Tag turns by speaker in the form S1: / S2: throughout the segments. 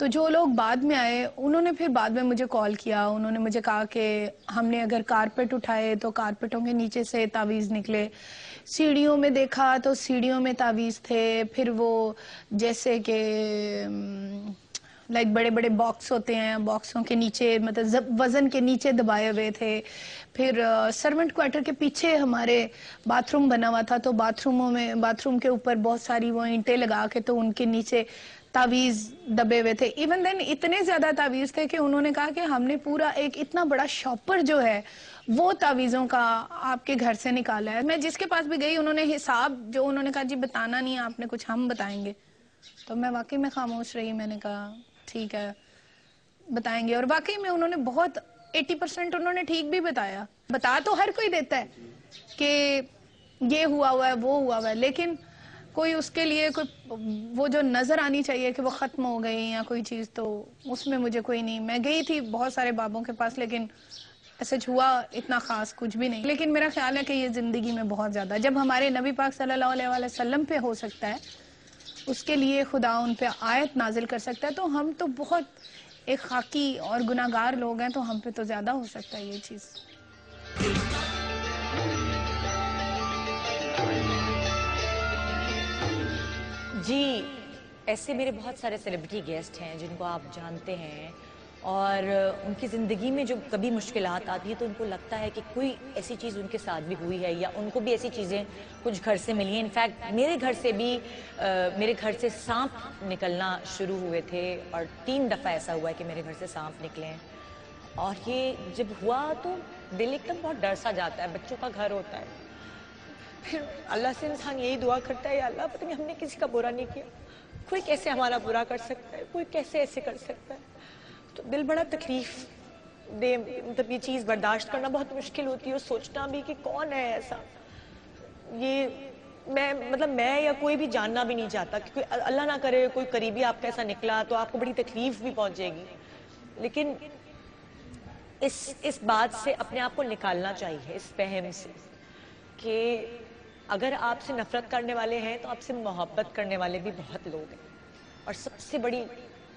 S1: تو جو لوگ بعد میں آئے انہوں نے پھر بعد میں مجھے کال کیا، انہوں نے مجھے کہا کہ ہم نے اگر کارپیٹ اٹھائے تو کارپیٹوں کے نیچے سے تعویذ نکلے، سیڑھیوں میں دیکھا تو سیڑھیوں میں تعویذ تھے، پھر وہ جیسے کہ لائک بڑے بڑے باکس ہوتے ہیں، باکسوں کے نیچے مطلب وزن کے نیچے دبائے ہوئے تھے. پھر سرونٹ کوارٹر کے پیچھے ہمارے باتھ روم بنا ہوا تھا، تو باتھ روم کے اوپر بہت ساری وہ اینٹیں لگا کے تو ان کے نیچے تعویذ دبے ہوئے تھے. ایون دین اتنے زیادہ تعویذ تھے کہ انہوں نے کہا کہ ہم نے پورا ایک اتنا بڑا شاپر جو ہے وہ تعویذوں کا آپ کے گھر سے نکالا ہے. میں جس کے پاس بھی گئی انہوں نے حساب جو انہوں نے کہا جی بتانا نہیں ہے آپ نے کچھ، ہم بتائیں گے. تو میں واقعی میں خاموش رہی، میں نے کہا ٹھیک ہے بتائیں گے. اور واقعی میں انہوں نے بہت 80% انہوں نے ٹھیک بھی بتایا. بتا تو ہر کوئی دیتا ہے کہ یہ ہوا ہوا ہے وہ ہوا ہوا ہے، لیکن کوئی اس کے لیے کوئی وہ جو نظر آنی چاہیے کہ وہ ختم ہو گئی یا کوئی چیز، تو اس میں مجھے کوئی نہیں. میں گئی تھی بہت سارے بابوں کے پاس لیکن ایسے ہوا اتنا خاص کچھ بھی نہیں. لیکن میرا خیال ہے کہ یہ زندگی میں بہت زیادہ جب ہمارے نبی پاک صلی اللہ علیہ وسلم پہ ہو سکتا ہے، اس کے لیے خدا ان پہ آیت نازل کر سکتا ہے، تو ہم تو بہت ایک خاکی اور گناہگار لوگ ہیں، تو ہم پہ تو زیادہ ہو سکتا ہے یہ چیز.
S2: جی ایسے میرے بہت سارے سیلیبریٹی گیسٹ ہیں جن کو آپ جانتے ہیں، اور ان کی زندگی میں جو کبھی مشکلات آتی ہیں تو ان کو لگتا ہے کہ کوئی ایسی چیز ان کے ساتھ بھی ہوئی ہے یا ان کو بھی ایسی چیزیں کچھ گھر سے ملی ہیں. انفیکٹ میرے گھر سے سانپ نکلنا شروع ہوئے تھے، اور 3 دفعہ ایسا ہوا ہے کہ میرے گھر سے سانپ نکلے ہیں. اور یہ جب ہوا تو دل ایک دم بہت ڈر سا جاتا ہے، بچوں کا گھر ہوتا ہے. پھر اللہ سے انسان یہی دعا کرتا ہے یا اللہ پتہ نہیں ہم نے کسی کا برا نہیں کیا، کوئی کیسے ہمارا برا کر سکتا ہے، کوئی کیسے ایسے کر سکتا ہے. تو دل بڑا تکلیف دے، مطلب یہ چیز برداشت کرنا بہت مشکل ہوتی ہے، اور سوچنا بھی کہ کون ہے ایسا. یہ میں یا کوئی بھی جاننا بھی نہیں چاہتا کہ کوئی اللہ نہ کرے کوئی قریبی آپ کا ایسا نکلا تو آپ کو بڑی تکلیف بھی پہنچے گی. لیکن اس بات سے اپنے آپ کو نکالنا چاہیے، اس فہم سے کہ اگر آپ سے نفرت کرنے والے ہیں تو آپ سے محبت کرنے والے بھی بہت لوگ ہیں. اور سب سے بڑی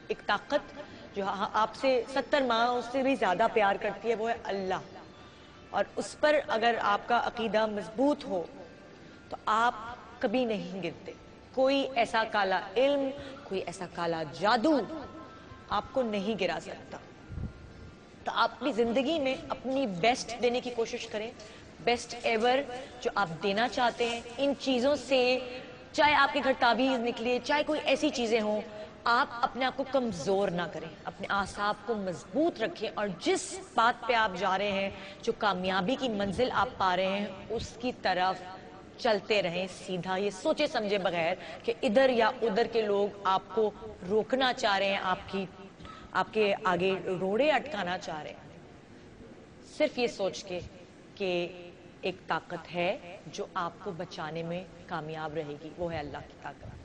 S2: ایک طاقت جو آپ سے 70 ماہ اس سے بھی زیادہ پیار کرتی ہے وہ ہے اللہ. اور اس پر اگر آپ کا عقیدہ مضبوط ہو تو آپ کبھی نہیں گرتے. کوئی ایسا کالا علم، کوئی ایسا کالا جادو آپ کو نہیں گرا سکتا. تو آپ اپنی زندگی میں اپنی بیسٹ دینے کی کوشش کریں، بیسٹ ایور جو آپ دینا چاہتے ہیں. ان چیزوں سے چاہے آپ کے گھر تعویذ نکلے، چاہے کوئی ایسی چیزیں ہوں، آپ اپنے آپ کو کمزور نہ کریں، اپنے اعصاب کو مضبوط رکھیں، اور جس بات پہ آپ جا رہے ہیں، جو کامیابی کی منزل آپ پا رہے ہیں، اس کی طرف چلتے رہیں سیدھا، یہ سوچے سمجھے بغیر کہ ادھر یا ادھر کے لوگ آپ کو روکنا چاہ رہے ہیں، آپ کے آگے روڑے اٹکانا چاہ رہے ہیں. صرف یہ سوچ کے کہ ایک طاقت ہے جو آپ کو بچانے میں کامیاب رہے گی، وہ ہے اللہ کی طاقت.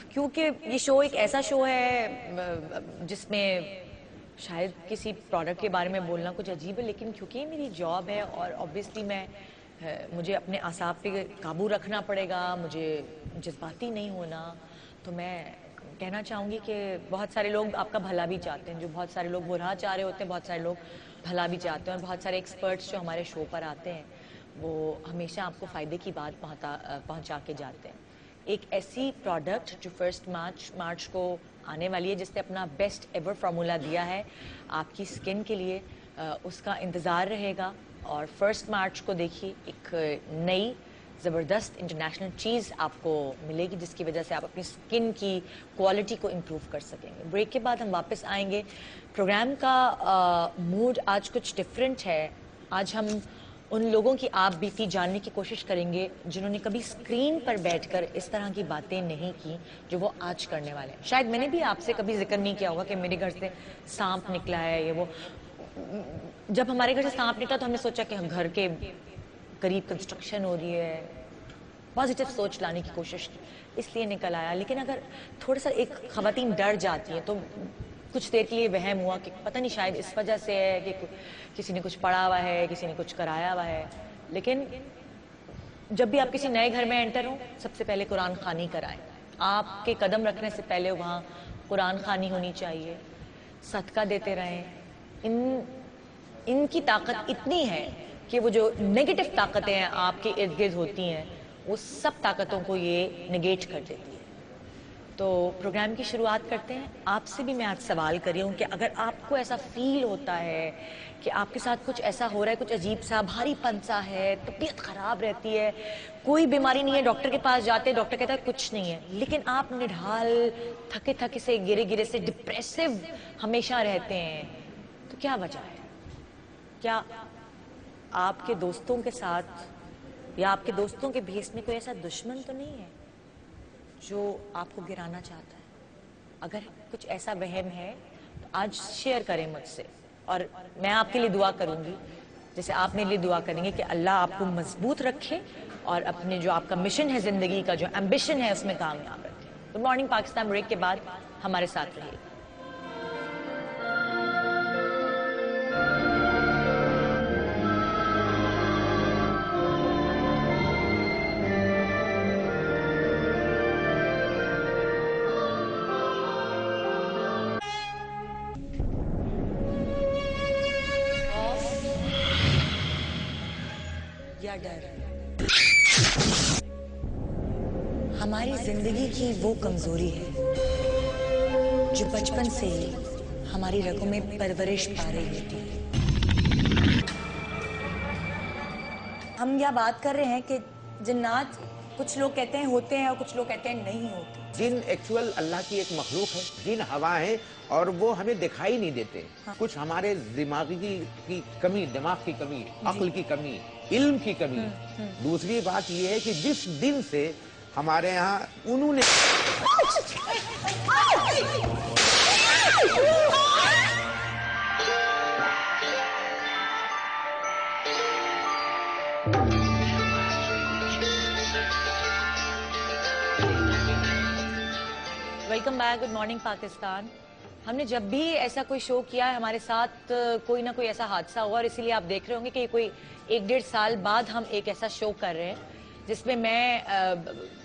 S2: کیونکہ یہ شو ایک ایسا شو ہے جس میں شاید کسی پروڈکٹ کے بارے میں بولنا کچھ عجیب ہے، لیکن کیونکہ یہ میری جاب ہے اور اوبویسلی مجھے اپنے اعصاب پہ قابو رکھنا پڑے گا، مجھے جذباتی نہیں ہونا. تو میں کہنا چاہوں گی کہ بہت سارے لوگ آپ کا بھلا بھی چاہتے ہیں، جو بہت سارے لوگ برا چاہ رہے ہوتے ہیں، بہت سارے لوگ بھلا بھی چاہتے ہیں. اور بہت سارے ایکسپرٹس جو ہمارے شو پر آتے ہیں وہ ہمیشہ آپ کو فائدے کی بات پہنچا کے جاتے ہیں. ایک ایسی پروڈکٹ جو 1 مارچ کو آنے والی ہے، جس نے اپنا بیسٹ ایور فارمولا دیا ہے آپ کی سکن کے لیے، اس کا انتظار رہے گا. اور 1 مارچ کو دیکھیے ایک نئی زبردست انٹرنیشنل چیز آپ کو ملے گی، جس کی وجہ سے آپ اپنی سکن کی کوالٹی کو امپروو کر سکیں گے. بریک کے بعد ہم واپس آئیں گے. پروگرام کا موڈ آج کچھ ڈفرینٹ ہے. آج ہم ان لوگوں کی آپ بیتی جاننے کی کوشش کریں گے جنہوں نے کبھی اسکرین پر بیٹھ کر اس طرح کی باتیں نہیں کی جو وہ آج کرنے والے ہیں. شاید میں نے بھی آپ سے کبھی ذکر نہیں کیا ہوگا کہ میرے گھر سے سانپ نکلا ہے یہ وہ. جب ہمارے گھر سے سانپ نکلا تو ہم نے سوچا کہ گھر کے قریب کنسٹرکشن ہو رہی ہے، پازیٹیو سوچ لانے کی کوشش کی، اس لیے نکل آیا. لیکن اگر تھوڑا سا ایک خواتین ڈر جاتی ہیں تو کچھ دیر کے لیے وہم ہوا کہ پتہ نہیں شاید اس وجہ سے ہے کہ کسی نے کچھ پڑھا ہوا ہے، کسی نے کچھ کرایا ہوا ہے. لیکن جب بھی آپ کسی نئے گھر میں انٹر ہوں، سب سے پہلے قرآن خوانی کرائیں. آپ کے قدم رکھنے سے پہلے وہاں قرآن خوانی ہونی چاہیے, صدقہ دیتے رہیں. ان کی طاقت اتنی ہے کہ وہ جو نیگیٹو طاقتیں ہیں آپ کے ارد گرد ہوتی ہیں, وہ سب طاقتوں کو یہ نگیٹ کر دیتی ہے. تو پروگرام کی شروعات کرتے ہیں. آپ سے بھی میں آج سوال کر رہی ہوں کہ اگر آپ کو ایسا فیل ہوتا ہے کہ آپ کے ساتھ کچھ ایسا ہو رہا ہے, کچھ عجیب سا بھاری پن سا ہے, طبیعت خراب رہتی ہے, کوئی بیماری نہیں ہے, ڈاکٹر کے پاس جاتے ہیں, ڈاکٹر کہتا ہے کچھ نہیں ہے, لیکن آپ نڈھال, تھکے تھکے سے, گرے گرے سے, ڈپریسو ہمیشہ رہتے ہیں, تو کیا وجہ ہے؟ کیا آپ کے دوستوں کے ساتھ یا آپ کے دوستوں کے بھیس میں کوئی ایسا دشمن تو نہیں ہے جو آپ کو گرانا چاہتا ہے؟ اگر کچھ ایسا وہم ہے تو آج شیئر کریں مجھ سے, اور میں آپ کے لیے دعا کروں گی جیسے آپ میرے لیے دعا کریں گے کہ اللہ آپ کو مضبوط رکھے اور اپنے جو آپ کا مشن ہے زندگی کا, جو ایمبیشن ہے, اس میں کامیاب رکھے. گڈ مارننگ پاکستان بریک کے بعد ہمارے ساتھ رہیے. یا ڈر, ہماری زندگی کی وہ کمزوری ہے جو بچپن سے ہی ہماری رگوں میں پرورش پا رہی ہوتی ہے. ہم یہ بات کر رہے ہیں کہ جنات کچھ لوگ کہتے ہیں ہوتے ہیں اور کچھ لوگ کہتے ہیں نہیں ہوتے.
S3: جن ایکچول اللہ کی ایک مخلوق ہے, جن ہوا ہیں, اور وہ ہمیں دکھائی نہیں دیتے. کچھ ہمارے دماغی کی کمی, دماغ کی کمی, عقل کی کمی, علم کی کمی. دوسری بات یہ ہے کہ جس دن سے ہمارے ہاں انہوں نے
S2: welcome back, good morning Pakistan. ہم نے جب بھی ایسا کوئی شو کیا ہے ہمارے ساتھ کوئی نہ کوئی ایسا حادثہ ہوا, اور اسی لیے آپ دیکھ رہے ہوں گے کہ کوئی 1-1.5 سال بعد ہم ایک ایسا شو کر رہے ہیں جس میں میں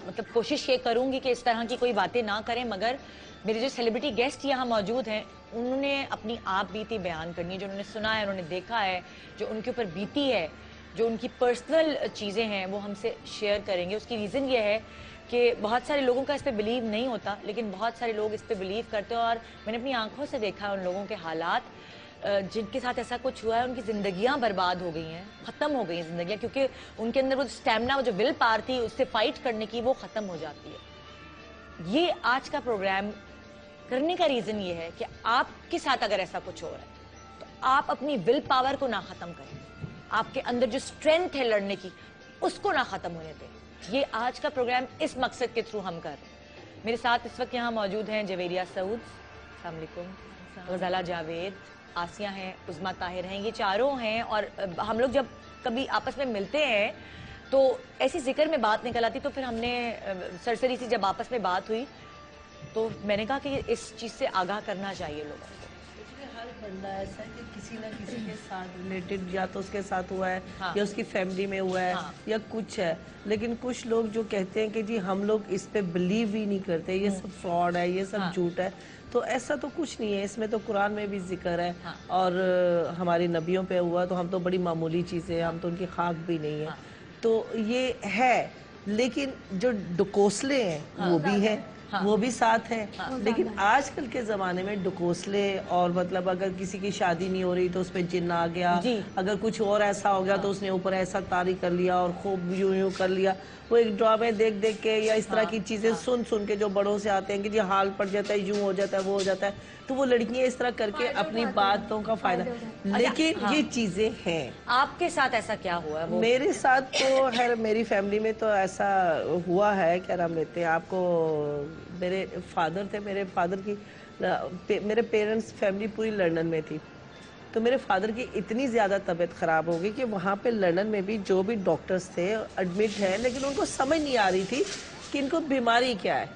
S2: مطلب کوشش یہ کروں گی کہ اس طرح کی کوئی باتیں نہ کریں, مگر میرے جو سیلیبریٹی گیسٹ یہاں موجود ہیں انہوں نے اپنی آپ بیتی بیان کرنی ہے, جو انہوں نے سنا ہے, انہوں نے دیکھا ہے, جو ان کے اوپر بیتی ہے, جو ان کی پرسنل چیزیں ہیں, وہ ہم سے شیئر کریں گے. اس کی ریزن یہ ہے کہ بہت سارے لوگوں کا اس پہ بلیو نہیں ہوتا, لیکن بہت سارے لوگ اس پہ بلیو کرتے ہیں, اور میں نے اپنی آنکھوں سے دیکھا ہے ان لوگوں کے حالات جن کے ساتھ ایسا کچھ ہوا ہے, ان کی زندگیاں برباد ہو گئی ہیں, ختم ہو گئی ہیں زندگیاں, کیونکہ ان کے اندر وہ سٹیمنا, وہ جو ول پاور تھی اس سے فائٹ کرنے کی, وہ ختم ہو جاتی ہے. یہ آج کا پروگرام کرنے کا ریزن یہ ہے کہ آپ کے ساتھ اگر ایسا کچھ ہو رہا ہے تو آپ اپنی ول پاور کو نہ ختم کریں, آپ کے اندر جو اسٹرینتھ ہے لڑنے کی اس کو نہ ختم ہونے دیں. یہ آج کا پروگرام اس مقصد کے تھرو ہم کر رہے ہیں. میرے ساتھ اس وقت یہاں موجود ہیں جویریہ سعود, السلام علیکم, غزالہ جاوید, آسیہ ہیں, عظمیٰ طاہر ہیں, یہ چاروں ہیں. اور ہم لوگ جب کبھی آپس میں ملتے ہیں تو ایسی ذکر میں بات نکل آتی, تو پھر ہم نے سرسری سی جب آپس میں بات ہوئی تو میں نے کہا کہ اس چیز سے آگاہ کرنا چاہیے لوگوں کو.
S4: ہر بندہ ایسا ہے کہ کسی نہ کسی کے ساتھ ریلیٹڈ, یا تو اس کے ساتھ ہوا ہے
S2: ہاں.
S4: یا اس کی فیملی میں ہوا ہے یا کچھ ہے, لیکن کچھ لوگ جو کہتے ہیں کہ جی ہم لوگ اس پہ بلیو ہی نہیں کرتے, یہ سب فراڈ ہے, یہ سب جھوٹ ہے, تو ایسا تو کچھ نہیں ہے. اس میں تو قرآن میں بھی ذکر ہے, اور ہماری نبیوں پہ ہوا تو ہم تو بڑی معمولی چیزیں, ہم تو ان کی خاک بھی نہیں ہیں. تو یہ ہے, لیکن جو ڈکوسلے ہیں وہ بھی ہیں, وہ بھی ساتھ ہیں. لیکن آج کل کے زمانے میں ڈکوسلے, اور مطلب اگر کسی کی شادی نہیں ہو رہی تو اس پہ جن آ گیا, اگر کچھ اور ایسا ہو گیا تو اس نے اوپر ایسا طاری کر لیا اور خوب یوں کر لیا. وہ ایک ڈرامے دیکھ دیکھ کے یا اس طرح کی چیزیں سن کے جو بڑوں سے آتے ہیں کہ جی حال پڑ جاتا ہے, یوں ہو جاتا ہے, وہ ہو جاتا ہے, تو وہ لڑکیاں اس طرح کر کے اپنی باتوں کا فائدہ, لیکن یہ چیزیں ہیں.
S2: آپ کے ساتھ ایسا کیا ہوا ہے؟
S4: میرے ساتھ تو خیر میری فیملی میں تو ایسا ہوا ہے, کیا نام لیتے ہیں آپ کو, میرے فادر تھے, میرے فادر کی, میرے پیرنٹس فیملی پوری لندن میں تھی, تو میرے فادر کی اتنی زیادہ طبیعت خراب ہو گئی کہ وہاں پہ لندن میں بھی جو بھی ڈاکٹرز تھے ایڈمٹ ہیں, لیکن ان کو سمجھ نہیں آ رہی تھی کہ ان کو بیماری کیا ہے.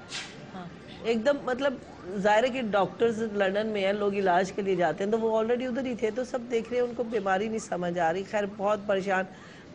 S4: ایک دم مطلب ظاہر ہے کہ ڈاکٹرز لندن میں ہیں, لوگ علاج کے لیے جاتے ہیں, تو وہ آلریڈی ادھر ہی تھے, تو سب دیکھ رہے ہیں, ان کو بیماری نہیں سمجھ آ رہی. خیر بہت پریشان,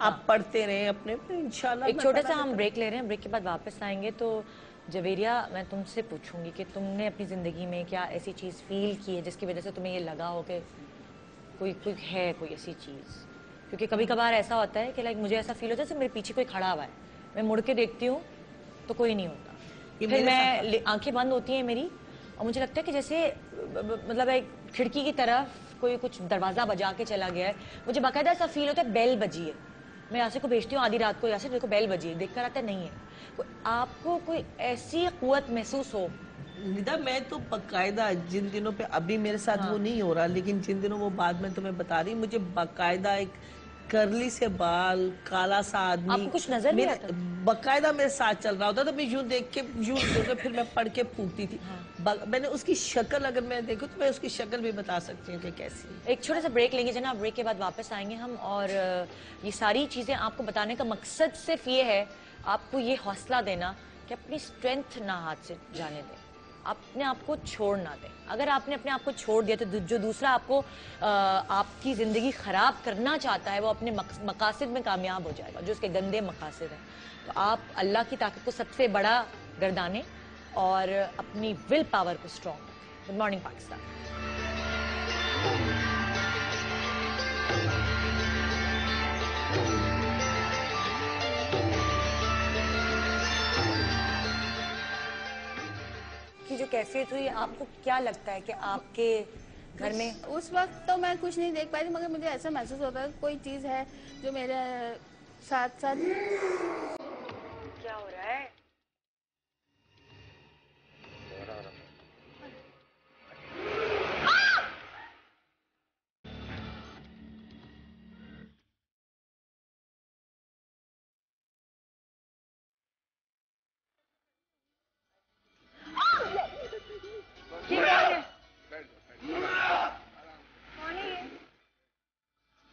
S4: آپ پڑھتے رہیں اپنے انشاءاللہ.
S2: ایک چھوٹا سا ہم بریک لے رہے ہیں, بریک کے بعد واپس آئیں گے. تو جویریہ, میں تم سے پوچھوں گی کہ تم نے اپنی زندگی میں کیا ایسی چیز فیل کی ہے جس کی وجہ سے تمہیں یہ لگا ہو کہ کوئی ہے کوئی ایسی چیز. کیونکہ کبھی کبھار ایسا ہوتا ہے کہ لائک مجھے ایسا فیل ہوتا ہے کہ میرے پیچھے کوئی کھڑا ہوا ہے, میں مڑ کے دیکھتی ہوں تو کوئی نہیں ہوتا, پھر میں آنکھیں بند ہوتی ہیں میری اور مجھے لگتا ہے کہ جیسے مطلب ایک کھڑکی کی طرف کوئی کچھ دروازہ بجا کے چلا گیا ہے. مجھے باقاعدہ ایسا فیل ہوتا ہے بیل بجی ہے, میں یاسر کو بھیجتی ہوں آدھی رات کو, یاسر دیکھو بیل بجی ہے, دیکھ کر آتا ہے نہیں ہے. آپ کو کوئی ایسی قوت محسوس ہو؟
S4: ندا, میں تو باقاعدہ جن دنوں پہ, ابھی میرے ساتھ وہ نہیں ہو رہا, لیکن جن دنوں وہ بعد میں تمہیں بتا رہی, مجھے باقاعدہ ایک کرلی سے بال, کالا سا آدمی,
S2: آپ کو کچھ نظر نہیں آتا؟
S4: باقاعدہ میرے ساتھ چل رہا ہوتا تو میں یوں دیکھ کے پھر میں پڑھ کے پھونکتی تھی. میں نے اس کی شکل اگر میں دیکھوں تو میں اس کی شکل بھی بتا سکتی ہوں کہ کیسی ہے.
S2: ایک چھوٹا سا بریک لیں گے جناب, بریک کے بعد واپس آئیں گے ہم, اور یہ ساری چیزیں آپ کو بتانے کا مقصد صرف یہ ہے آپ کو یہ حوصلہ دینا کہ اپنی اسٹرینتھ نہ ہاتھ سے جانے دیں, اپنے آپ کو چھوڑ نہ دیں. اگر آپ نے اپنے آپ کو چھوڑ دیا تو جو دوسرا آپ کو آپ کی زندگی خراب کرنا چاہتا ہے وہ اپنے مقاصد میں کامیاب ہو جائے گا, جو اس کے گندے مقاصد ہیں. تو آپ اللہ کی طاقت کو سب سے بڑا گردانیں اور اپنی ول پاور کو اسٹرانگ رکھیں. Good morning Pakistan. کی جو کیفیت ہوئی, آپ کو کیا لگتا ہے کہ آپ کے گھر میں
S1: اس وقت تو میں کچھ نہیں دیکھ پائی تھی, مگر مجھے ایسا محسوس ہوتا ہے کوئی چیز ہے جو میرے ساتھ ساتھ.
S2: کیا ہو رہا ہے؟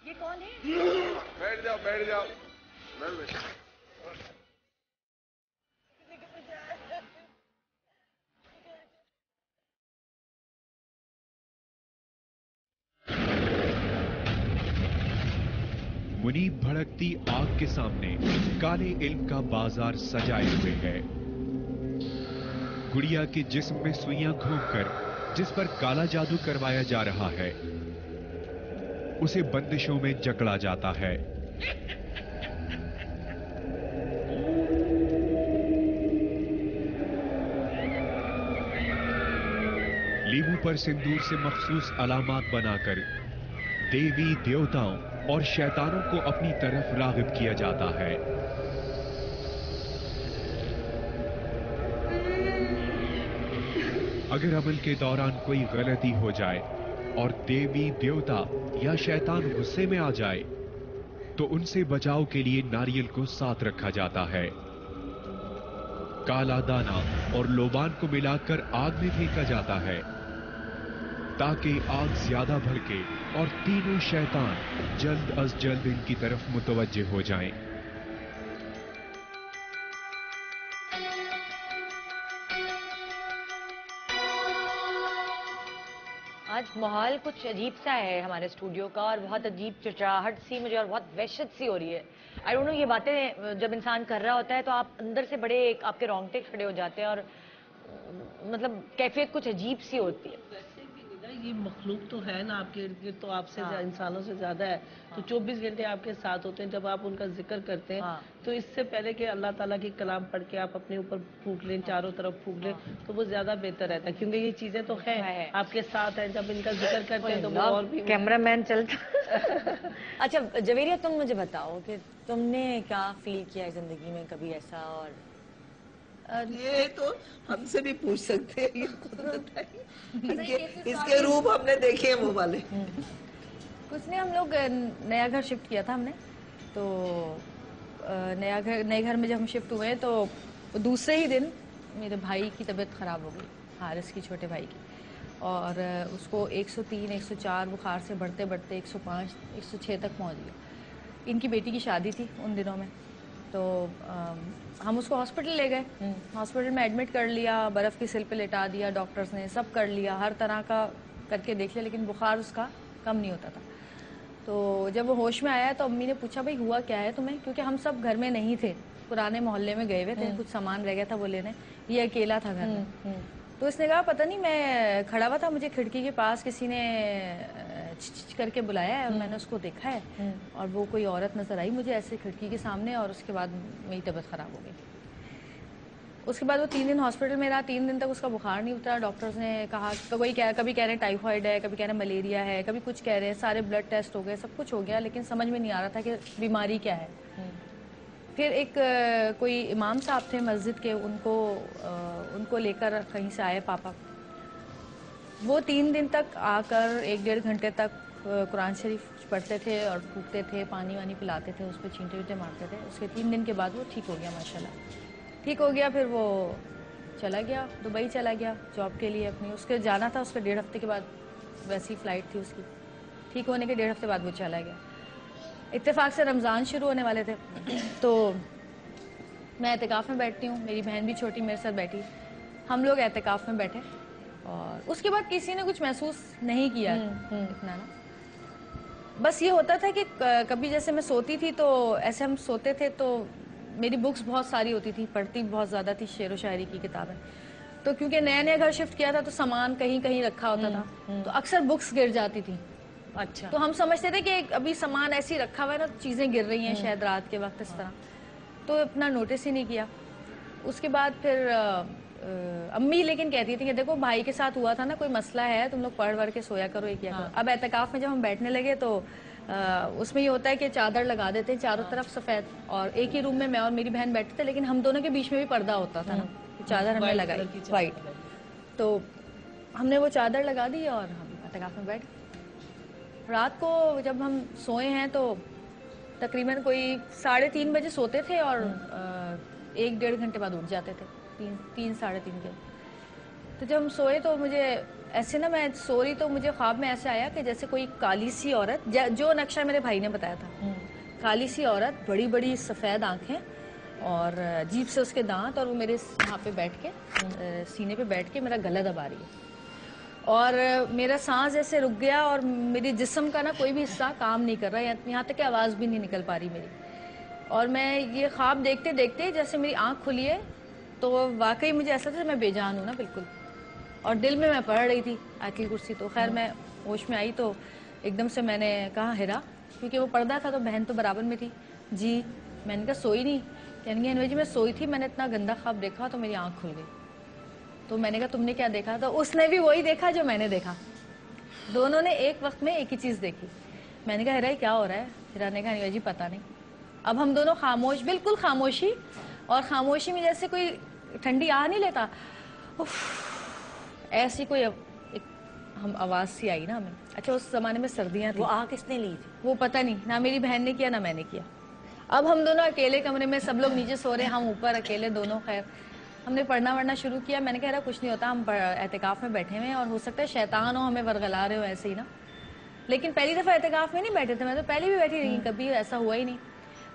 S2: یہ کون ہے؟
S5: بیٹھ جاؤ بیٹھ جاؤ.
S6: منیب بھڑکتی آگ کے سامنے کالے علم کا بازار سجائے ہوئے ہے. گڑیا کے جسم میں سوئیاں گھونپ کر جس پر کالا جادو کروایا جا رہا ہے اسے بندشوں میں جکڑا جاتا ہے. لیمو پر سندور سے مخصوص علامات بنا کر دیوی دیوتاؤں اور شیطانوں کو اپنی طرف راغب کیا جاتا ہے. اگر عمل کے دوران کوئی غلطی ہو جائے اور دیوی دیوتا یا شیطان غصے میں آ جائے تو ان سے بچاؤ کے لیے ناریل کو ساتھ رکھا جاتا ہے. کالا دانہ اور لوبان کو ملا کر آگ میں پھینکا جاتا ہے تاکہ آگ زیادہ بھڑکے اور تینوں شیطان جلد از جلد ان کی طرف متوجہ ہو جائیں.
S2: آج ماحول کچھ عجیب سا ہے ہمارے اسٹوڈیو کا, اور بہت عجیب چچراہٹ سی مجھے اور بہت وحشت سی ہو رہی ہے. آئی ڈونٹ نو, یہ باتیں جب انسان کر رہا ہوتا ہے تو آپ اندر سے بڑے آپ کے رونگٹے کھڑے ہو جاتے ہیں, اور مطلب کیفیت کچھ عجیب سی ہوتی ہے.
S4: یہ مخلوق تو ہے نا آپ کے ارد گرد, تو آپ سے انسانوں سے زیادہ ہے, تو 24 گھنٹے آپ کے ساتھ ہوتے ہیں. جب آپ ان کا ذکر کرتے ہیں تو اس سے پہلے کہ اللہ تعالیٰ کی کلام پڑھ کے آپ اپنے اوپر پھونک لیں, چاروں طرف پھونک لیں, تو وہ زیادہ بہتر رہتا ہے, کیونکہ یہ چیزیں تو ہیں آپ کے ساتھ ہیں. جب ان کا ذکر کرتے ہیں تو وہ اور بھی
S2: کیمرہ مین چلتا. اچھا جویریہ, تم مجھے بتاؤ کہ تم نے کیا فیل کیا ہے زندگی میں کبھی ایسا؟ اور
S4: یہ تو ہم سے بھی پوچھ سکتے ہیں, یہ خود بتائیے. اس کے روپ ہم نے دیکھے ہیں وہ والے.
S7: کچھ نہیں, ہم لوگ نیا گھر شفٹ کیا تھا ہم نے, تو نئے گھر میں جب ہم شفٹ ہوئے تو دوسرے ہی دن میرے بھائی کی طبیعت خراب ہو گئی, حارث کی چھوٹے بھائی کی, اور اس کو 103 104 بخار سے بڑھتے بڑھتے 105 106 تک پہنچ گیا. ان کی بیٹی کی شادی تھی ان دنوں میں, تو ہم اس کو ہاسپٹل لے گئے, ہاسپٹل میں ایڈمٹ کر لیا, برف کی سل پہ لٹا دیا, ڈاکٹرز نے سب کر لیا, ہر طرح کا کر کے دیکھ لیا, لیکن بخار اس کا کم نہیں ہوتا تھا. تو جب وہ ہوش میں آیا تو امی نے پوچھا بھائی ہوا کیا ہے تمہیں، کیونکہ ہم سب گھر میں نہیں تھے، پرانے محلے میں گئے ہوئے تھے، کچھ سامان رہ گیا تھا وہ لینے، یہ اکیلا تھا گھر میں. تو اس نے کہا پتہ نہیں، میں کھڑا ہوا تھا، مجھے کھڑکی کے پاس کسی نے چچ کر کے بلایا ہے اور میں نے اس کو دیکھا ہے اور وہ کوئی عورت نظر آئی مجھے ایسے کھڑکی کے سامنے، اور اس کے بعد میری طبیعت خراب ہو گئی. اس کے بعد وہ 3 دن ہاسپٹل میں رہا، 3 دن تک اس کا بخار نہیں اترا. ڈاکٹرز نے کہا کبھی کہہ رہے ہیں ٹائیفائڈ ہے، کبھی کہہ رہے ہیں ملیریا ہے، کبھی کچھ کہہ رہے ہیں، سارے بلڈ ٹیسٹ ہو گئے، سب کچھ ہو گیا، لیکن سمجھ میں نہیں آ رہا تھا کہ بیماری کیا ہے. پھر ایک کوئی امام صاحب تھے مسجد کے، ان کو لے کر کہیں سے آئے پاپا. وہ 3 دن تک آ کر 1-1.5 گھنٹے تک قرآن شریف پڑھتے تھے اور پھونکتے تھے، پانی وانی پلاتے تھے، اس پہ چینٹے وینٹے مارتے تھے. اس کے 3 دن کے بعد وہ ٹھیک ہو گیا ماشاءاللہ. ٹھیک ہو گیا، پھر وہ چلا گیا دبئی، چلا گیا جاب کے لیے اپنی. اس کے جانا تھا، اس کے 1.5 ہفتے کے بعد ویسی فلائٹ تھی اس کی. ٹھیک ہونے کے 1.5 ہفتے بعد وہ چلا گیا. اتفاق سے رمضان شروع ہونے والے تھے، تو میں اعتکاف میں بیٹھتی ہوں، میری بہن بھی چھوٹی میرے ساتھ بیٹھی، ہم لوگ اعتکاف میں بیٹھے، اور اس کے بعد کسی نے کچھ محسوس نہیں کیا اتنا نا. بس یہ ہوتا تھا کہ کبھی جیسے میں سوتی تھی تو ایسے ہم سوتے تھے تو میری بکس بہت ساری ہوتی تھی، پڑھتی بہت زیادہ تھی، شعر و شاعری کی کتابیں. تو کیونکہ نیا گھر شفٹ کیا تھا تو سامان کہیں کہیں رکھا ہوتا تھا، تو اکثر بکس گر جاتی تھی.
S4: اچھا.
S7: تو ہم سمجھتے تھے کہ ابھی سامان ایسی رکھا ہوا ہے نا، چیزیں گر رہی ہیں شاید رات کے وقت اس طرح، تو اتنا نوٹس ہی نہیں کیا. اس کے بعد پھر امی لیکن کہتی تھی کہ دیکھو بھائی کے ساتھ ہوا تھا نا، کوئی مسئلہ ہے، تم لوگ پڑھ ور کے سویا کرو، یہ کیا کرو. اب اعتکاف میں جب ہم بیٹھنے لگے تو اس میں یہ ہوتا ہے کہ چادر لگا دیتے ہیں چاروں طرف سفید، اور ایک ہی روم میں اور میری بہن بیٹھتے تھے، لیکن ہم دونوں کے بیچ میں بھی پردہ ہوتا تھا نا، چادر ہم نے لگائی وائٹ. تو ہم نے وہ چادر لگا دی اور ہم اعتکاف میں بیٹھ گئے. رات کو جب ہم سوئے ہیں تو تقریباً کوئی 3:30 بجے سوتے تھے اور 1-1.5 گھنٹے بعد اٹھ جاتے تھے، 3-3:30 بجے. تو جب ہم سوئے تو مجھے ایسے نا، میں سو رہی تو مجھے خواب میں ایسے آیا کہ جیسے کوئی کالی سی عورت، جو نقشہ میرے بھائی نے بتایا تھا، کالی سی عورت، بڑی بڑی سفید آنکھیں اور عجیب سے اس کے دانت، اور وہ میرے یہاں پہ بیٹھ کے سینے پہ بیٹھ کے میرا گلا دبا رہی ہے. اور میرا سانس ایسے رک گیا اور میری جسم کا نا کوئی بھی حصہ کام نہیں کر رہا، یہاں تک کہ آواز بھی نہیں نکل پا رہی میری. اور میں یہ خواب دیکھتے دیکھتے جیسے میری آنکھ کھلی ہے تو واقعی مجھے ایسا تھا کہ میں بے جان ہوں نا بالکل. اور دل میں پڑھ رہی تھی آیت الکرسی. تو خیر میں ہوش میں آئی تو ایک دم سے میں نے کہا ہیرا، کیونکہ وہ پردہ تھا تو بہن تو برابر میں تھی. جی. میں نے کہا سوئی نہیں؟ کہنے گے انوی جی میں سوئی تھی، میں نے اتنا گندا خواب دیکھا تو میری آنکھ کھل گئی. تو میں نے کہا تم نے کیا دیکھا؟ تو اس نے بھی وہی دیکھا جو میں نے دیکھا. دونوں نے ایک وقت میں ایک ہی چیز دیکھی. میں نے کہا ہیرا کیا ہو رہا ہے؟ ہیرا نے کہا انوی جی پتہ نہیں. اب ہم دونوں خاموش، بالکل خاموشی، اور خاموشی میں جیسے کوئی ٹھنڈی آ نہیں لیتا، ایسی کوئی ہم آواز سی آئی نا ہمیں. اچھا اس زمانے میں سردیاں تھیں.
S2: وہ آ کس نے لی تھی؟
S7: وہ پتہ نہیں، نہ میری بہن نے کیا نہ میں نے کیا. اب ہم دونوں اکیلے کمرے میں، سب لوگ نیچے سو رہے ہیں، ہم اوپر اکیلے دونوں. خیر ہم نے پڑھنا شروع کیا. میں نے کہا کچھ نہیں ہوتا، ہم اعتکاف میں بیٹھے ہوئے ہیں اور ہو سکتا ہے شیطان ہو ہمیں ورغلا رہے ہو ایسے ہی نا. لیکن پہلی دفعہ اعتکاف میں نہیں بیٹھے تھے، میں تو پہلے بھی بیٹھی رہی، کبھی ایسا ہوا ہی نہیں.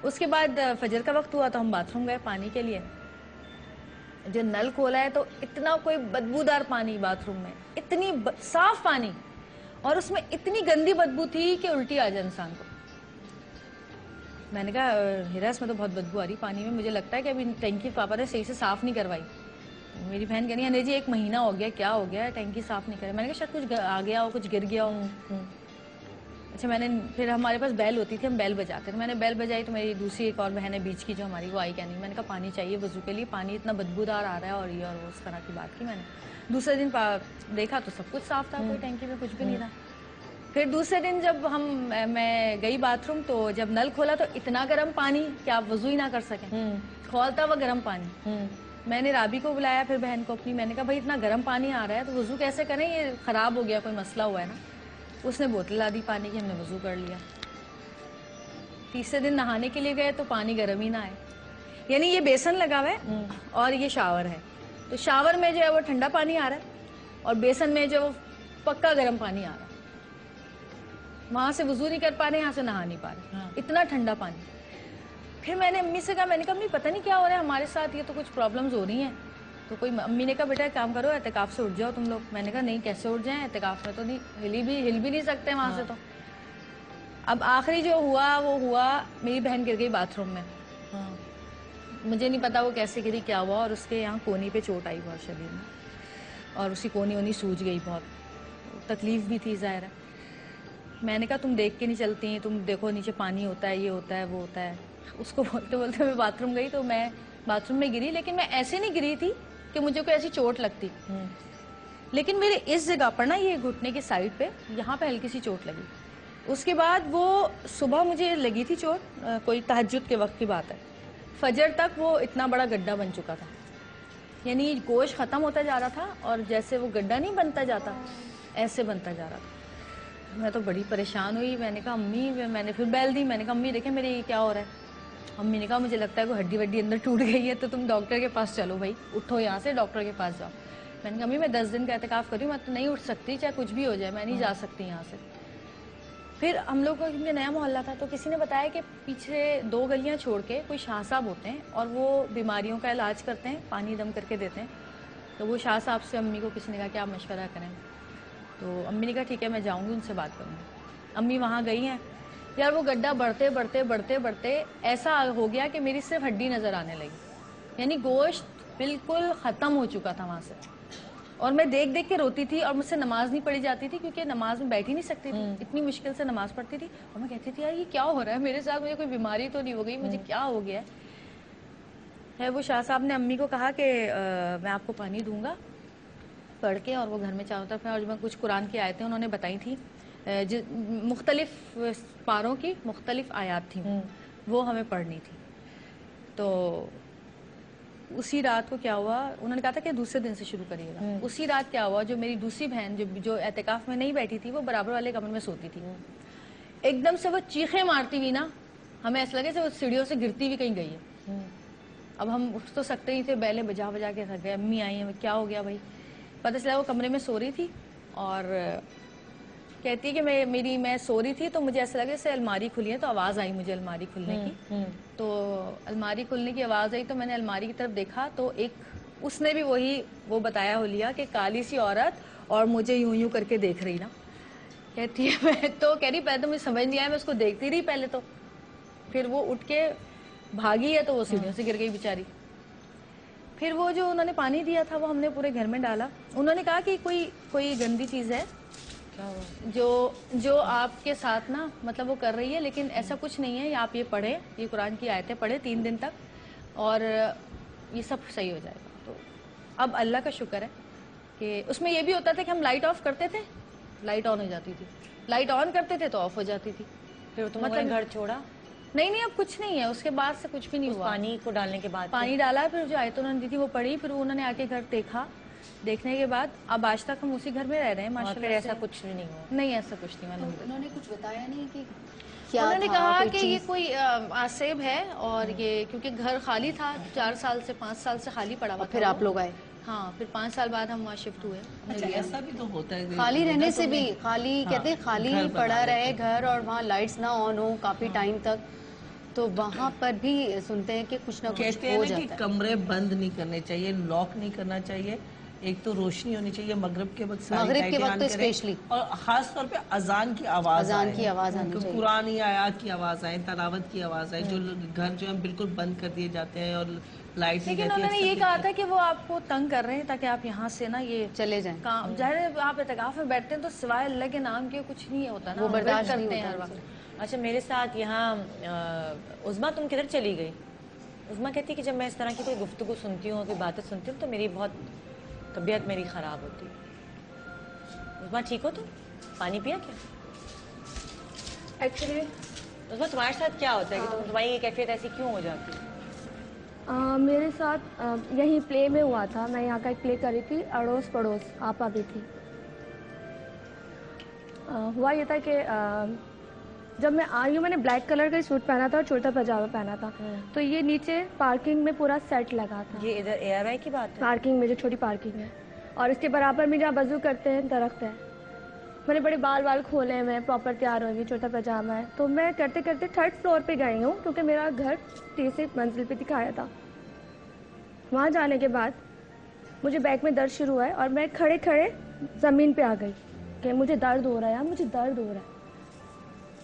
S7: اس کے بعد فجر کا وقت ہوا تو ہم باتھ روم گئے پانی کے لیے. جو نل کھولا ہے تو اتنا کوئی بدبودار پانی باتھ روم میں، اتنی صاف پانی، اور اس میں اتنی گندی بدبو تھی کہ الٹی آ جائے انسان کو. میں نے کہا ہیرا اس میں تو بہت بدبو آ رہی پانی میں، مجھے لگتا ہے کہ ابھی ٹینکی پاپا نے صحیح سے صاف نہیں کروائی. میری بہن کہنی ہے جی 1 مہینہ ہو گیا، کیا ہو گیا ٹینکی صاف نہیں کرے؟ میں نے کہا شاید کچھ آ گیا ہو، کچھ گر گیا ہو. اچھا میں نے پھر ہمارے پاس بیل ہوتی تھی، ہم بیل بجاتے تھے. میں نے بیل بجائی تو میری دوسری ایک اور بہن ہے بیچ کی جو ہماری، وہ آئی کہنی. میں نے کہا پانی چاہیے وضو کے لیے، پانی اتنا بدبودار آ رہا ہے اور یہ اور اس طرح کی بات کی. میں نے دوسرے دن دیکھا تو سب کچھ صاف تھا، کوئی ٹینکی میں کچھ بھی نہیں تھا. پھر دوسرے دن جب میں گئی باتھ روم تو جب نل کھولا تو اتنا گرم پانی کہ آپ وضو ہی نہ کر سکیں، کھولتا ہوا گرم پانی. میں نے رابی کو بلایا پھر بہن کو اپنی. میں نے کہا بھائی اتنا گرم پانی آ رہا ہے تو وضو کیسے کریں، یہ خراب ہو گیا، کوئی مسئلہ ہوا ہے نا. اس نے بوتل لا دی پانی کی، ہم نے وضو کر لیا. تیسرے دن نہانے کے لیے گئے تو پانی گرم ہی نہ آئے. یعنی یہ بیسن لگا ہوا ہے اور یہ شاور ہے، تو شاور میں جو ہے وہ ٹھنڈا پانی آ رہا ہے اور بیسن میں جو پکا گرم پانی آ رہا ہے. وہاں سے وضو نہیں کر پا رہے، یہاں سے نہا نہیں پا رہے، اتنا ٹھنڈا پانی. پھر میں نے امی سے کہا، میں نے کہا امی پتہ نہیں کیا ہو رہا ہے ہمارے ساتھ، یہ تو کچھ پرابلمز ہو رہی ہیں. تو کوئی امی نے کہا بیٹا ایک کام کرو، اعتکاف سے اٹھ جاؤ تم لوگ. میں نے کہا نہیں کیسے اٹھ جائیں، اعتکاف میں تو نہیں ہل بھی نہیں سکتے وہاں سے. تو اب آخری جو ہوا وہ ہوا میری بہن گر گئی باتھ روم میں. مجھے نہیں پتا وہ کیسے گری کیا ہوا, اور اس کے یہاں کونی پہ چوٹ آئی بہت شدید میں, اور اسی کونی وونی سوج گئی, بہت تکلیف بھی تھی ظاہر ہے. میں نے کہا تم دیکھ کے نہیں چلتی ہیں, تم دیکھو نیچے پانی ہوتا ہے, یہ ہوتا ہے, وہ ہوتا ہے. اس کو بولتے بولتے میں باتھ روم گئی, تو میں باتھ روم میں گری, لیکن میں ایسے نہیں گری تھی کہ مجھے کوئی ایسی چوٹ لگتی, لیکن میرے اس جگہ پر نا, یہ گھٹنے کی سائڈ پہ, یہاں پہ ہلکی سی چوٹ لگی. اس کے بعد وہ صبح مجھے لگی تھی چوٹ, کوئی تہجد کے وقت کی بات ہے, فجر تک وہ اتنا بڑا گڈھا بن چکا تھا. یعنی گوشت ختم ہوتا جا رہا تھا, اور جیسے وہ گڈھا نہیں بنتا جاتا ایسے بنتا جا رہا تھا. میں تو بڑی پریشان ہوئی. میں نے کہا امی, میں نے پھر بیل دی, میں نے کہا امی دیکھیں میرے یہ کیا ہو رہا ہے. امی نے کہا مجھے لگتا ہے کوئی ہڈی وڈی اندر ٹوٹ گئی ہے, تو تم ڈاکٹر کے پاس چلو بھائی, اٹھو یہاں سے ڈاکٹر کے پاس جاؤ. میں نے کہا امی میں 10 دن کا اعتکاف کر رہی ہوں, میں تو نہیں اٹھ سکتی, چاہے کچھ بھی ہو جائے, میں نہیں جا سکتی یہاں سے. پھر ہم لوگ کو کیونکہ نیا محلہ تھا, تو کسی نے بتایا کہ پیچھے 2 گلیاں چھوڑ کے کوئی شاہ صاحب ہوتے ہیں, اور وہ بیماریوں کا علاج کرتے ہیں, پانی دم کر کے دیتے ہیں. تو وہ شاہ صاحب سے امی کو کسی نے کہا کہ آپ مشورہ کریں. تو امی نے کہا ٹھیک ہے میں جاؤں گی, ان سے بات کروں گی. امی وہاں گئی ہیں. یار وہ گڈھا بڑھتے بڑھتے بڑھتے بڑھتے ایسا ہو گیا کہ میری صرف ہڈی نظر آنے لگی, یعنی گوشت بالکل ختم ہو چکا تھا وہاں سے. اور میں دیکھ دیکھ کے روتی تھی, اور مجھ سے نماز نہیں پڑھی جاتی تھی, کیونکہ نماز میں بیٹھ ہی نہیں سکتی تھی, اتنی مشکل سے نماز پڑھتی تھی. اور میں کہتی تھی یار یہ کیا ہو رہا ہے میرے ساتھ, مجھے کوئی بیماری تو نہیں ہو گئی, مجھے کیا ہو گیا ہے. وہ شاہ صاحب نے امی کو کہا کہ میں آپ کو پانی دوں گا پڑھ کے, اور وہ گھر میں چاروں طرف, اور میں کچھ قرآن کی آیتیں انہوں نے بتائی تھیں, مختلف پاروں کی مختلف آیات تھیں, وہ ہمیں پڑھنی تھی. تو اسی رات کو کیا ہوا, انہوں نے کہا تھا کہ دوسرے دن سے شروع کریے گا. اسی رات کیا ہوا, جو میری دوسری بہن جو اعتکاف میں نہیں بیٹھی تھی, وہ برابر والے کمرے میں سوتی تھی. ایک دم سے وہ چیخیں مارتی ہوئی نا, ہمیں ایسا لگے کہ وہ سیڑھیوں سے گرتی ہوئی کہیں گئی ہے. اب ہم اٹھ تو سکتے ہی تھے, بیلے بجا بجا کے تھک گئے. امی آئی ہیں, کیا ہو گیا بھائی. پتہ چلا وہ کمرے میں سو رہی تھی, اور کہتی ہے کہ میں سو رہی تھی, تو مجھے ایسا لگا جیسے الماری کھلی ہے, تو آواز آئی مجھے الماری کھلنے کی. تو الماری کھلنے کی آواز آئی, تو میں نے الماری کی طرف دیکھا, تو اس نے بھی وہ بتایا ہو لیا کہ کالی سی عورت, اور مجھے یوں یوں کر کے دیکھ رہی نا. کہتی ہے میں تو کہہ رہی پہلے تو مجھے سمجھ نہیں آیا, میں اس کو دیکھتی رہی پہلے تو, پھر وہ اٹھ کے بھاگی ہے, تو وہ سیڑھیوں سے گر گئی بیچاری. پھر وہ جو انہوں نے پانی دیا تھا وہ ہم نے پورے گھر میں ڈالا. انہوں نے کہا کہ کوئی گندی چیز ہے جو آپ کے ساتھ نا, مطلب وہ کر رہی ہے, لیکن ایسا کچھ نہیں ہے, آپ یہ پڑھیں, یہ قرآن کی آیتیں پڑھیں 3 دن تک, اور یہ سب صحیح ہو جائے گا. تو اب اللہ کا شکر ہے کہ اس میں یہ بھی ہوتا تھا کہ ہم لائٹ آف کرتے تھے, لائٹ آن ہو جاتی تھی, لائٹ آن کرتے تھے تو آف ہو جاتی تھی.
S2: پھر تم نے گھر چھوڑا؟
S7: نہیں, اب کچھ نہیں ہے, اس کے بعد سے کچھ بھی نہیں ہوا.
S2: پانی کو ڈالنے کے بعد
S7: پانی ڈالا, پھر جو آیت انہوں نے دی تھی وہ پڑھی, پھر انہوں نے آ کے گھر دیکھا, دیکھنے کے بعد اب آج تک ہم اسی گھر میں رہ رہے ہیں ماشاءاللہ.
S2: پھر ایسا کچھ نہیں ہوا؟
S7: نہیں, ایسا کچھ نہیں.
S8: انہوں نے کچھ بتایا نہیں کہ
S7: انہوں نے کہا کہ یہ کوئی آسیب ہے, اور یہ کیونکہ گھر خالی تھا 4 سال سے 5 سال سے خالی پڑا ہوا.
S8: پھر آپ لوگ آئے؟
S7: ہاں, پھر 5 سال بعد ہم وہاں شفٹ ہوئے.
S4: ایسا بھی تو ہوتا ہے,
S8: خالی رہنے سے بھی, خالی کہتے ہیں خالی پڑا رہے گھر, اور وہاں لائٹس نہ آن ہو کافی ٹائم تک, تو وہاں پر بھی سنتے ہیں کہ کچھ نہ کچھ ہو جاتا ہے.
S4: کمرے بند نہیں کرنے چاہیے, لاک نہیں کرنا چاہیے. ایک تو روشنی ہونی چاہیے مغرب کے وقت,
S8: مغرب کے وقت اسپیشلی,
S4: اور خاص طور پہ اذان کی آواز
S8: آنی چاہیے,
S4: قرآن آیات کی آواز آئے, تلاوت کی آواز آئے. جو گھر جو ہے بالکل بند کر دیے جاتے ہیں, اور لائٹ نہیں رہتی.
S7: لیکن انہوں نے یہ کہا تھا کہ وہ آپ کو تنگ کر رہے ہیں تاکہ آپ یہاں سے نا یہ
S8: چلے جائیں.
S7: ظاہر آپ اعتکاف میں بیٹھتے ہیں تو سوائے اللہ کے نام کے کچھ نہیں ہوتا نا,
S8: وہ برداشت
S7: کرتے ہیں ہر وقت.
S2: اچھا, میرے ساتھ یہاں عظمیٰ تم کدھر چلی گئی؟ عظمیٰ کہتی کہ جب میں اس طرح کی کوئی گفتگو سنتی ہوں, کوئی باتیں سنتی ہوں, تو میری بہت طبیعت میری خراب ہوتی ہے. عظمیٰ ٹھیک ہو تم؟ پانی پیا کیا؟
S9: ایکچولی
S2: عظمیٰ تمہارے ساتھ کیا ہوتا ہے کہ تمہاری یہ کیفیت ایسی کیوں ہو جاتی ہے؟
S9: میرے ساتھ یہیں پلے میں ہوا تھا. میں یہاں کا ایک پلے کر رہی تھی, اڑوس پڑوس آپا بھی تھی. ہوا یہ تھا کہ جب میں آئی ہوں, میں نے بلیک کلر کا سوٹ پہنا تھا اور چھوٹا پاجامہ پہنا تھا, تو یہ نیچے پارکنگ میں پورا سیٹ لگا تھا.
S2: یہ ادھر اے آر آئی کی بات ہے؟
S9: پارکنگ میں جو چھوٹی پارکنگ ہے, اور اس کے برابر میں جہاں وضو کرتے ہیں درخت ہے. میں نے بڑے بال کھولے ہیں, میں پراپر تیار ہوئی, چھوٹا پاجامہ ہے. تو میں کرتے کرتے 3rd فلور پہ گئی ہوں, کیونکہ میرا گھر تیسری منزل پہ دکھایا تھا. وہاں جانے کے بعد مجھے بیک میں درد شروع ہوا ہے, اور میں کھڑے زمین پہ آ گئی کہ مجھے درد ہو رہا ہے, مجھے درد ہو رہا ہے.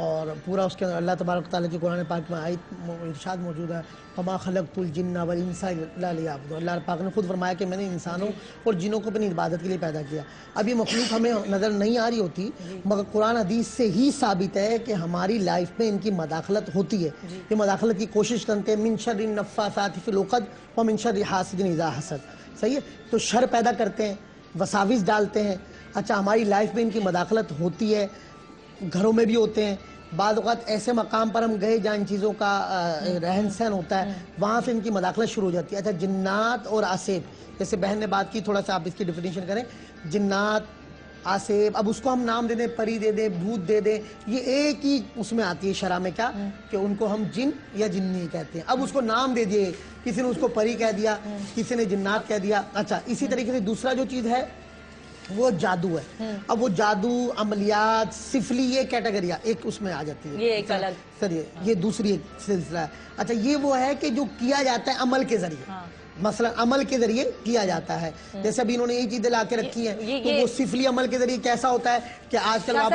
S10: اور پورا اس کے اندر اللہ تبارک تعالیٰ کی قرآن پاک میں آیت ارشاد موجود ہے فما خلقت الجن والانس الا لیعبدون. اللہ پاک نے خود فرمایا کہ میں نے انسانوں اور جنوں کو اپنی عبادت کے لیے پیدا کیا. اب یہ مخلوق ہمیں نظر نہیں آ رہی ہوتی مگر قرآن حدیث سے ہی ثابت ہے کہ ہماری لائف میں ان کی مداخلت ہوتی ہے. یہ مداخلت کی کوشش کرتے ہیں من شر النفاثات فی العقد ومن شر حاسد اذا حسد. صحیح ہے, تو شر پیدا کرتے ہیں, وساوس ڈالتے ہیں. اچھا ہماری لائف میں ان کی مداخلت ہوتی ہے, گھروں میں بھی ہوتے ہیں. بعض اوقات ایسے مقام پر ہم گئے جہاں ان چیزوں کا رہن سہن ہوتا ہے, وہاں سے ان کی مداخلت شروع ہو جاتی ہے. اچھا جنات اور آسیب, جیسے بہن نے بات کی, تھوڑا سا آپ اس کی ڈیفینیشن کریں. جنات, آسیب, اب اس کو ہم نام دے دیں, پری دے دیں, بھوت دے دیں, یہ ایک ہی اس میں آتی ہے شرع میں کیا کہ ان کو ہم جن یا جنی کہتے ہیں. اب اس کو نام دے دیے, کسی نے اس کو پری کہہ دیا, کسی نے جنات کہہ دیا. اچھا اسی طریقے سے دوسرا جو چیز ہے وہ جادو ہے. اب وہ جادو, عملیات, سفلی, یہ کیٹیگری ایک اس میں آ جاتی ہے.
S2: یہ ایک الگ
S10: سر یہ دوسری ایک سلسلہ ہے. اچھا یہ وہ ہے کہ جو کیا جاتا ہے عمل کے ذریعے, مثلا عمل کے ذریعے کیا جاتا ہے. جیسے ابھی انہوں نے یہ چیزیں لا کے رکھی ہیں, تو وہ سفلی عمل کے ذریعے کیسا ہوتا ہے کہ آج کل آپ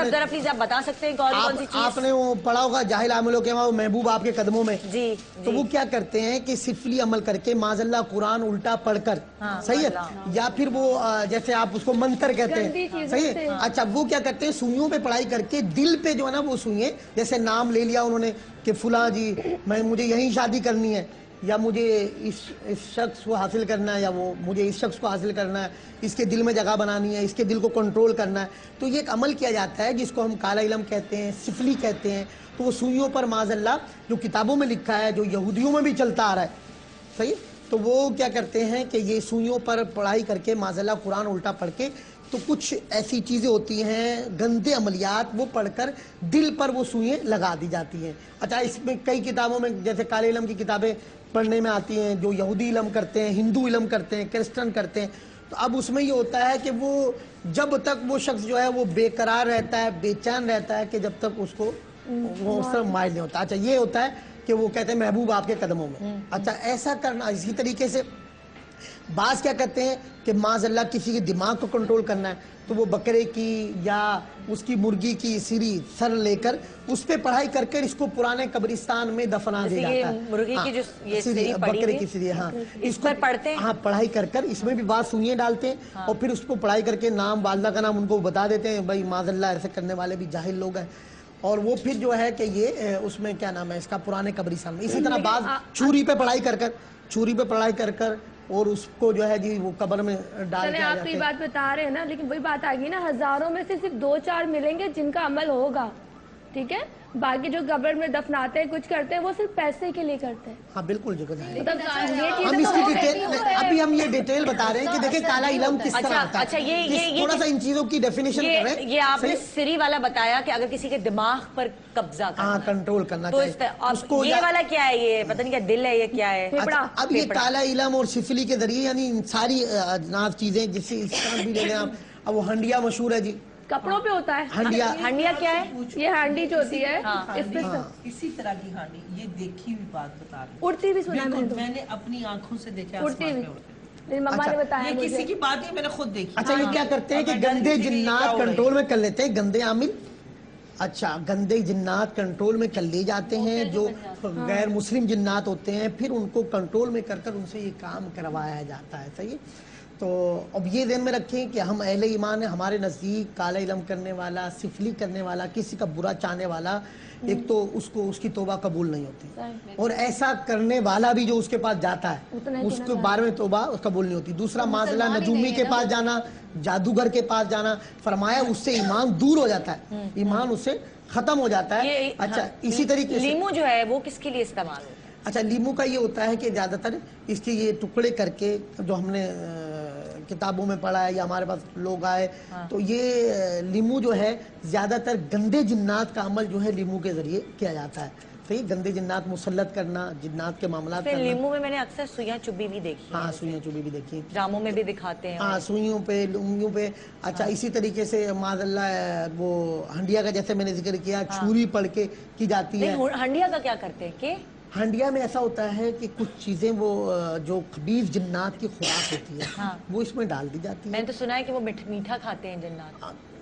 S2: بتا سکتے ہیں کون سی چیز
S10: آپ نے وہ پڑھا ہوگا جاہل عاملوں کے وہ محبوب آپ کے قدموں میں.
S2: جی
S10: تو وہ کیا کرتے ہیں کہ سفلی عمل کر کے معاذ اللہ قرآن الٹا پڑھ کر, صحیح ہے, یا پھر وہ جیسے آپ اس کو منتر کہتے ہیں, صحیح ہے. اچھا وہ کیا کرتے ہیں سوئیوں پہ پڑھائی کر کے دل پہ جو ہے نا وہ سوئیں, جیسے نام لے لیا انہوں نے کہ فلاں جی مجھے یہیں شادی کرنی ہے, یا مجھے اس شخص کو حاصل کرنا ہے, یا وہ مجھے اس شخص کو حاصل کرنا ہے, اس کے دل میں جگہ بنانی ہے, اس کے دل کو کنٹرول کرنا ہے. تو یہ ایک عمل کیا جاتا ہے جس کو ہم کالا علم کہتے ہیں, سفلی کہتے ہیں. تو وہ سوئیوں پر معاذ اللہ جو کتابوں میں لکھا ہے, جو یہودیوں میں بھی چلتا آ رہا ہے, صحیح, تو وہ کیا کرتے ہیں کہ یہ سوئیوں پر پڑھائی کر کے معاذ اللہ قرآن الٹا پڑھ کے, تو کچھ ایسی چیزیں ہوتی ہیں گندے عملیات, وہ پڑھ کر دل پر وہ سوئیں لگا دی جاتی ہیں. اچھا اس میں کئی کتابوں میں جیسے کالے علم کی کتابیں پڑھنے میں آتی ہیں, جو یہودی علم کرتے ہیں, ہندو علم کرتے ہیں, کرسچن کرتے ہیں. تو اب اس میں یہ ہوتا ہے کہ وہ جب تک وہ شخص جو ہے وہ بے قرار رہتا ہے, بے چین رہتا ہے, کہ جب تک اس کو وہ اس طرح مائل نہیں ہوتا. اچھا یہ ہوتا ہے کہ وہ کہتے ہیں محبوب آپ کے قدموں میں. اچھا ایسا کرنا, اسی طریقے سے بعض کیا کرتے ہیں کہ معاذ اللہ کسی کے دماغ کو کنٹرول کرنا ہے, تو وہ بکرے کی یا اس کی مرغی کی سری سر لے کر اس پہ پڑھائی کر کے اس کو پرانے قبرستان میں دفنا دیا جاتا ہے.
S2: مرغی کی جو یہ سری
S10: بکرے کی سری, ہاں
S2: اس پر پڑھتے ہیں,
S10: ہاں پڑھائی کر کر اس میں بھی بعض سوئیں ڈالتے ہیں, اور پھر اس کو پڑھائی کر کے نام والدہ کا نام ان کو بتا دیتے ہیں. بھائی معاذ اللہ ایسے کرنے والے بھی جاہل لوگ ہیں. اور وہ پھر جو ہے کہ یہ اس میں کیا نام ہے اس کا پرانے قبرستان میں. اسی طرح بعض چھری پہ پڑھائی کر کر, چھری پہ پڑھائی کر کر اور اس کو جو ہے جی وہ قبر میں ڈال کے
S9: آپ تو یہ بات بتا رہے ہیں نا, لیکن وہی بات آ گئی نا, ہزاروں میں سے صرف 2-4 ملیں گے جن کا عمل ہوگا, ٹھیک ہے, باقی جو قبر میں دفناتے ہیں کچھ کرتے ہیں وہ صرف پیسے کے لیے کرتے ہیں.
S10: ہاں بالکل جو
S9: ہم
S10: اس کی ڈیٹیل, ابھی ہم یہ ڈیٹیل بتا رہے ہیں کہ دیکھیں کالا علم کس طرح آتا ہے.
S2: اچھا یہ
S10: تھوڑا سا ان چیزوں کی ڈیفینیشن کر رہے ہیں.
S2: یہ آپ نے سری والا بتایا کہ اگر کسی کے دماغ پر قبضہ کرنا,
S10: ہاں کنٹرول کرنا
S2: تو یہ والا کیا ہے, یہ پتہ نہیں کیا دل ہے, یہ کیا ہے.
S10: اب یہ کالا علم اور سفلی کے ذریعے یعنی ساری اجناس چیزیں, جس سے اس طرح بھی لے لیں آپ. اب وہ ہنڈیا مشہور ہے جی,
S9: کپڑوں پہ ہوتا ہے
S2: ہانڈیا کیا ہے,
S9: یہ ہانڈی جو ہوتی ہے
S4: اسی طرح کی ہانڈی, یہ دیکھی ہوئی بات بتا رہی,
S9: اڑتی بھی سنا
S4: میں نے اپنی آنکھوں سے دیکھا,
S9: اڑتی بھی, میری مما نے بتایا,
S4: یہ کسی کی بات نہیں, میں نے خود دیکھی.
S10: اچھا یہ کیا کرتے ہیں کہ گندے جنات کنٹرول میں کر لیتے ہیں, گندے عامل. اچھا گندے جنات کنٹرول میں کر لیے جاتے ہیں, جو غیر مسلم جنات ہوتے ہیں, پھر ان کو کنٹرول میں کر کر ان سے یہ کام کروایا جاتا ہے. صحیح. تو اب یہ ذہن میں رکھیں کہ ہم اہل ایمان ہیں, ہمارے نزدیک کالا علم کرنے والا, سفلی کرنے والا, کسی کا برا چاہنے والا, ایک تو اس کی توبہ قبول نہیں ہوتی, اور ایسا کرنے والا بھی جو اس کے پاس جاتا ہے اس کے بارے میں توبہ قبول نہیں ہوتی. دوسرا معاذ اللہ نجومی کے پاس جانا, جادوگر کے پاس جانا, فرمایا اس سے ایمان دور ہو جاتا ہے, ایمان اس سے ختم ہو جاتا ہے. اچھا اسی طریقے سے
S2: لیمو جو ہے وہ کس کے لیے استعمال ہوتا ہے؟
S10: اچھا لیمو کا یہ ہوتا ہے کہ زیادہ تر اس کے یہ ٹکڑے کر کے, جو ہم نے کتابوں میں پڑھا ہے یا ہمارے پاس لوگ آئے, تو یہ لیمو جو ہے زیادہ تر گندے جنات کا عمل جو ہے لیمو کے ذریعے کیا جاتا ہے. صحیح, گندے جنات مسلط کرنا, جنات کے معاملات کرنا.
S2: لیمو میں نے اکثر سوئیاں چبھی بھی دیکھی,
S10: ہاں سوئیاں چبھی بھی دیکھی,
S2: ڈراموں میں بھی دکھاتے ہیں,
S10: ہاں سوئیوں پہ, لنگیوں پہ. اچھا اسی طریقے سے معاذ اللہ وہ ہنڈیا کا جیسے میں نے ذکر کیا, چھری پڑھ کے کی جاتی ہے.
S2: ہنڈیا کا کیا کرتے ہیں کہ
S10: ہنڈیا میں ایسا ہوتا ہے کہ کچھ چیزیں وہ جو خبیث جنات کی خوراک ہوتی ہے وہ اس میں ڈال دی جاتی ہے.
S2: میں نے تو سنا ہے کہ وہ میٹھا کھاتے ہیں جنات.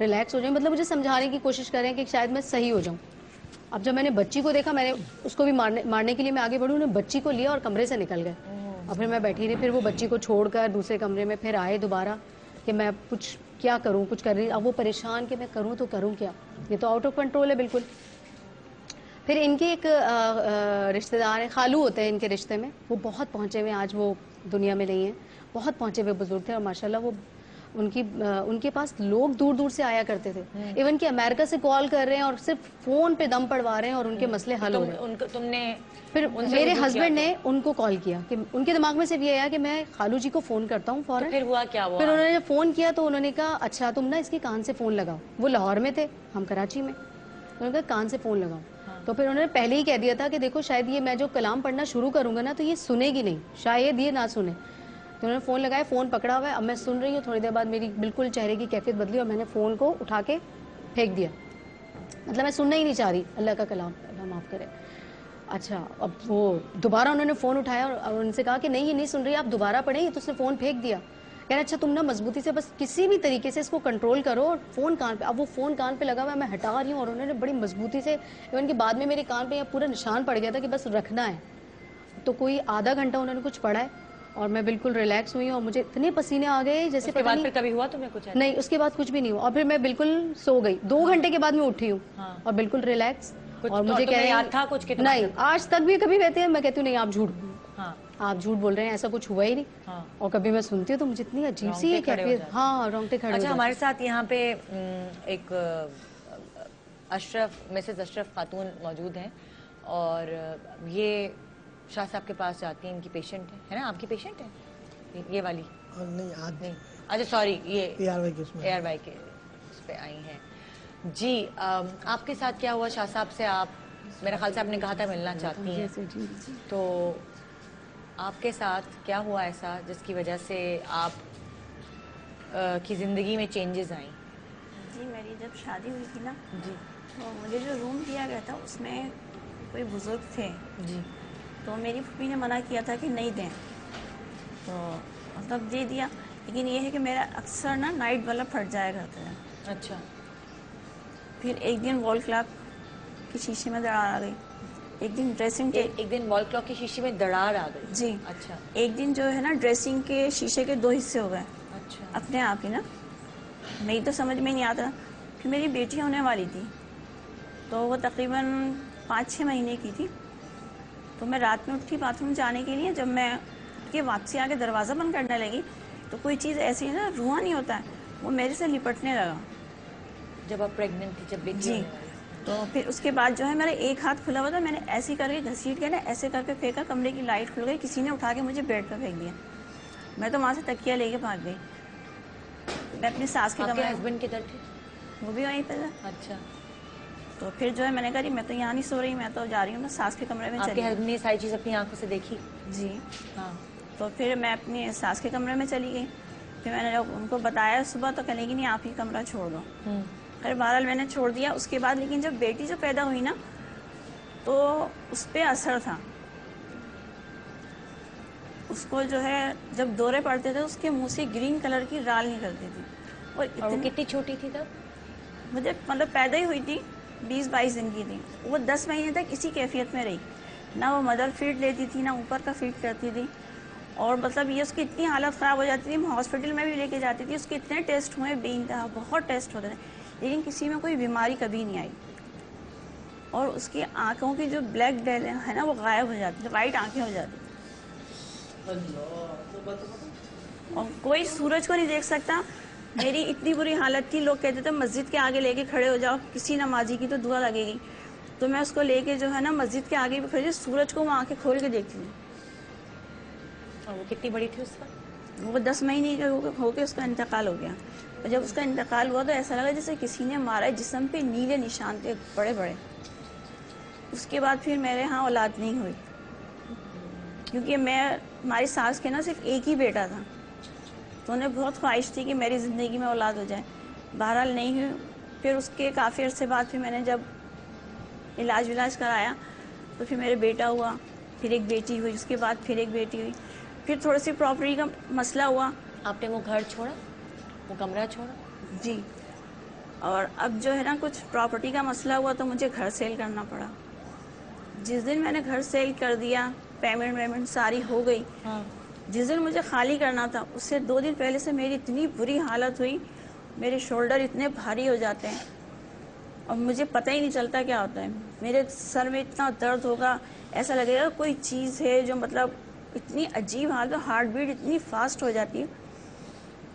S8: ریلیکس ہو جائیں, مطلب مجھے سمجھانے کی کوشش کر رہے ہیں کہ شاید میں صحیح ہو جاؤں. اب جب میں نے بچی کو دیکھا, میں نے اس کو بھی مارنے کے لیے میں آگے بڑھوں, انہیں بچی کو لیا اور کمرے سے نکل گئے. اور پھر میں بیٹھی رہی, پھر وہ بچی کو چھوڑ کر دوسرے کمرے میں پھر آئے دوبارہ کہ میں کچھ کیا کروں, کچھ کر رہی. اب وہ پریشان کہ میں کروں تو کروں کیا, یہ تو آؤٹ آف کنٹرول ہے بالکل. پھر ان کے ایک رشتہ دار ہیں, خالو ہوتے ہیں ان کے رشتے میں, وہ بہت پہنچے ہوئے, آج وہ دنیا میں نہیں ہیں, بہت پہنچے ہوئے بزرگ تھے, اور ماشاءاللہ وہ ان کے پاس لوگ دور دور سے آیا کرتے تھے. ایون کہ امریکہ سے کال کر رہے ہیں اور صرف فون پہ دم پڑوا رہے ہیں اور ان کے مسئلے حل ہو رہے ہیں.
S2: تم نے
S8: پھر میرے ہسبینڈ نے ان کو کال کیا کہ ان کے دماغ میں صرف یہ آیا کہ میں خالو جی کو فون کرتا ہوں فوراً.
S2: پھر ہوا کیا؟
S8: پھر انہوں نے فون کیا تو انہوں نے کہا اچھا تم نا اس کے کان سے فون لگاؤ. وہ لاہور میں تھے, ہم کراچی میں. انہوں نے کہا کان سے فون لگاؤ. تو پھر انہوں نے پہلے ہی کہہ دیا تھا کہ دیکھو شاید یہ میں جو کلام پڑھنا شروع کروں گا نا تو یہ سنے گی نہیں, شاید یہ نہ سنے. تو انہوں نے فون لگایا, فون پکڑا ہوا ہے, اب میں سن رہی ہوں. تھوڑی دیر بعد میری بالکل چہرے کی کیفیت بدلی اور میں نے فون کو اٹھا کے پھینک دیا. مطلب میں سننا ہی نہیں چاہ رہی اللہ کا کلام, اللہ معاف کرے. اچھا اب وہ دوبارہ انہوں نے فون اٹھایا اور ان سے کہا کہ نہیں یہ نہیں سن رہی, آپ دوبارہ پڑھیں, یہ تو اس نے فون پھینک دیا. کہہ رہے اچھا تم نا مضبوطی سے بس کسی بھی طریقے سے اس کو کنٹرول کرو اور فون کان پہ. اب وہ فون کان پہ لگا ہوا ہے, میں ہٹا رہی ہوں اور انہوں نے بڑی مضبوطی سے, ایون کہ بعد میں میرے کان پہ پورا نشان پڑ گیا تھا کہ بس رکھنا ہے. تو کوئی آدھا گھنٹہ انہوں نے کچھ پڑھا ہے اور میں بالکل ریلیکس ہوئی ہوں اور مجھے اتنے پسینے آ گئے جیسے
S2: پتہ نہیں. کبھی ہوا تمہیں کچھ؟
S8: نہیں, اس کے بعد کچھ بھی نہیں ہوا. اور پھر میں بالکل سو گئی. 2 گھنٹے کے بعد میں اٹھی ہوں اور بالکل ریلیکس. اور مجھے کہہ رہے
S2: یاد تھا کچھ؟
S8: نہیں, آج تک بھی کبھی کہتے ہیں, میں کہتی ہوں نہیں آپ جھوٹ آپ جھوٹ بول رہے ہیں, ایسا کچھ ہوا ہی نہیں. اور کبھی میں سنتی ہوں تو مجھے اتنی عجیب سی ہے کیفیت. ہاں رونگٹے کھڑے.
S2: اچھا ہمارے ساتھ یہاں پہ ایک مسز اشرف خاتون موجود ہیں اور یہ شاہ صاحب کے پاس جاتی ہیں, ان کی پیشنٹ ہے نا, آپ کی پیشنٹ ہے یہ والی؟
S10: نہیں,
S2: اچھا سوری, یہ
S10: ARY
S2: کے اس پہ آئی ہیں. جی آپ کے ساتھ کیا ہوا شاہ صاحب سے؟ آپ میرا خیال سے آپ نے کہا تھا ملنا چاہتی ہیں, تو آپ کے ساتھ کیا ہوا ایسا جس کی وجہ سے آپ کی زندگی میں چینجز آئیں؟
S11: جی میری جب شادی ہوئی تھی نا, جی تو مجھے جو روم دیا گیا تھا اس میں کوئی بزرگ تھے.
S2: جی
S11: تو میری پھوپھی نے منع کیا تھا کہ نہیں دیں, تو مطلب دے دیا. لیکن یہ ہے کہ میرا اکثر نا نائٹ والا پھٹ جایا کرتا ہے.
S2: اچھا.
S11: پھر ایک دن وال کلاک کی شیشے میں دراڑ آ گئی, ایک دن ڈریسنگ کے
S2: ایک دن وال کلاک کی شیشے میں دراڑ آ گئی.
S11: جی.
S2: اچھا.
S11: ایک دن جو ہے نا ڈریسنگ کے شیشے کے 2 حصے ہو گئے.
S2: اچھا.
S11: اپنے آپ ہی نا, میری تو سمجھ میں نہیں آتا. پھر میری بیٹی ہونے والی تھی, تو وہ تقریباً 5-6 مہینے کی تھی. تو میں رات میں اٹھی باتھ روم جانے کے لیے, جب میں کہ واپسی آ کے دروازہ بند کرنے لگی تو کوئی چیز ایسی ہے نا, دھواں نہیں ہوتا ہے, وہ میرے سے لپٹنے لگا.
S2: جب آپ پریگننٹ تھی, جب بیٹی
S11: جی. تو پھر اس کے بعد جو ہے میرا ایک ہاتھ کھلا ہوا تھا, میں نے ایسے کر کے گھسیٹ کے نا ایسے کر کے پھینکا, کمرے کی لائٹ کھل گئی, کسی نے اٹھا کے مجھے بیڈ پہ پھینک دیا. میں تو وہاں سے تکیہ لے کے بھاگ گئی. میں اپنی ساس کے کمرے.
S2: ہسبینڈ کدھر تھے؟
S11: وہ بھی وہیں پہ تھا.
S2: اچھا.
S11: تو پھر جو ہے میں نے کہا میں تو یہاں نہیں سو رہی, میں تو جا رہی ہوں, میں ساس کے کمرے میں.
S2: آپ کے ہسبینڈ نے یہ ساری چیز اپنی آنکھوں سے دیکھی؟
S11: جی.
S2: ہاں.
S11: تو پھر میں اپنی ساس کے کمرے میں چلی گئی. پھر میں نے جب ان کو بتایا صبح تو کہنے کی نہیں آپ ہی کمرہ چھوڑ دو. پھر بہرحال میں نے چھوڑ دیا. اس کے بعد لیکن جب بیٹی جو پیدا ہوئی نا تو اس پہ اثر تھا. اس کو جو ہے جب دورے پڑتے تھے اس کے منہ سے گرین کلر کی رال نکلتی تھی.
S2: اور وہ کتنی چھوٹی تھی تب؟
S11: مجھے مطلب پیدا ہی ہوئی تھی, 20-22 دن کی تھی. وہ 10 مہینے تک اسی کیفیت میں رہی, نہ وہ مدر فیڈ لیتی تھی نہ اوپر کا فیڈ کرتی تھی. اور مطلب یہ اس کی اتنی حالت خراب ہو جاتی تھی, ہاسپٹل میں بھی لے کے جاتی تھی. اس کے اتنے ٹیسٹ ہوئے بے انتہا, بہت ٹیسٹ ہوتے تھے, لیکن کسی میں کوئی بیماری کبھی نہیں آئی. اور اس کی آنکھوں کی جو بلیک ڈیل ہے نا وہ غائب ہو جاتی تھی, وائٹ آنکھیں ہو جاتی. اور کوئی سورج کو نہیں دیکھ سکتا. میری اتنی بری حالت تھی, لوگ کہتے تھے مسجد کے آگے لے کے کھڑے ہو جاؤ, کسی نمازی کی تو دعا لگے گی. تو میں اس کو لے کے جو ہے نا مسجد کے آگے بھی کھڑی, سورج کو وہ آنکھیں کھول کے دیکھتی تھی.
S2: اور وہ کتنی بڑی تھی اس کا؟
S11: وہ 10 مہینے ہو کے اس کا انتقال ہو گیا. اور جب اس کا انتقال ہوا تو ایسا لگا جیسے کسی نے مارا ہے, جسم پہ نیلے نشان تھے بڑے بڑے. اس کے بعد پھر میرے ہاں اولاد نہیں ہوئی, کیونکہ ہماری ساس کے نا صرف ایک ہی بیٹا تھا, تو انہیں بہت خواہش تھی کہ میری زندگی میں اولاد ہو جائے. بہرحال نہیں ہوئی. پھر اس کے کافی عرصے بعد پھر میں نے جب علاج کرایا تو پھر میرے بیٹا ہوا, پھر ایک بیٹی ہوئی, اس کے بعد پھر ایک بیٹی ہوئی. پھر تھوڑی سی پراپرٹی کا مسئلہ ہوا.
S2: آپ نے وہ گھر چھوڑا, وہ کمرہ چھوڑا؟
S11: جی. اور اب جو ہے نا کچھ پراپرٹی کا مسئلہ ہوا تو مجھے گھر سیل کرنا پڑا. جس دن میں نے گھر سیل کر دیا, پیمنٹ ساری ہو گئی, جس دن مجھے خالی کرنا تھا اس سے 2 دن پہلے سے میری اتنی بری حالت ہوئی, میرے شولڈر اتنے بھاری ہو جاتے ہیں اور مجھے پتہ ہی نہیں چلتا کیا ہوتا ہے. میرے سر میں اتنا درد ہوگا, ایسا لگے گا کوئی چیز ہے جو مطلب اتنی عجیب حالت, ہارٹ بیٹ اتنی فاسٹ ہو جاتی ہے.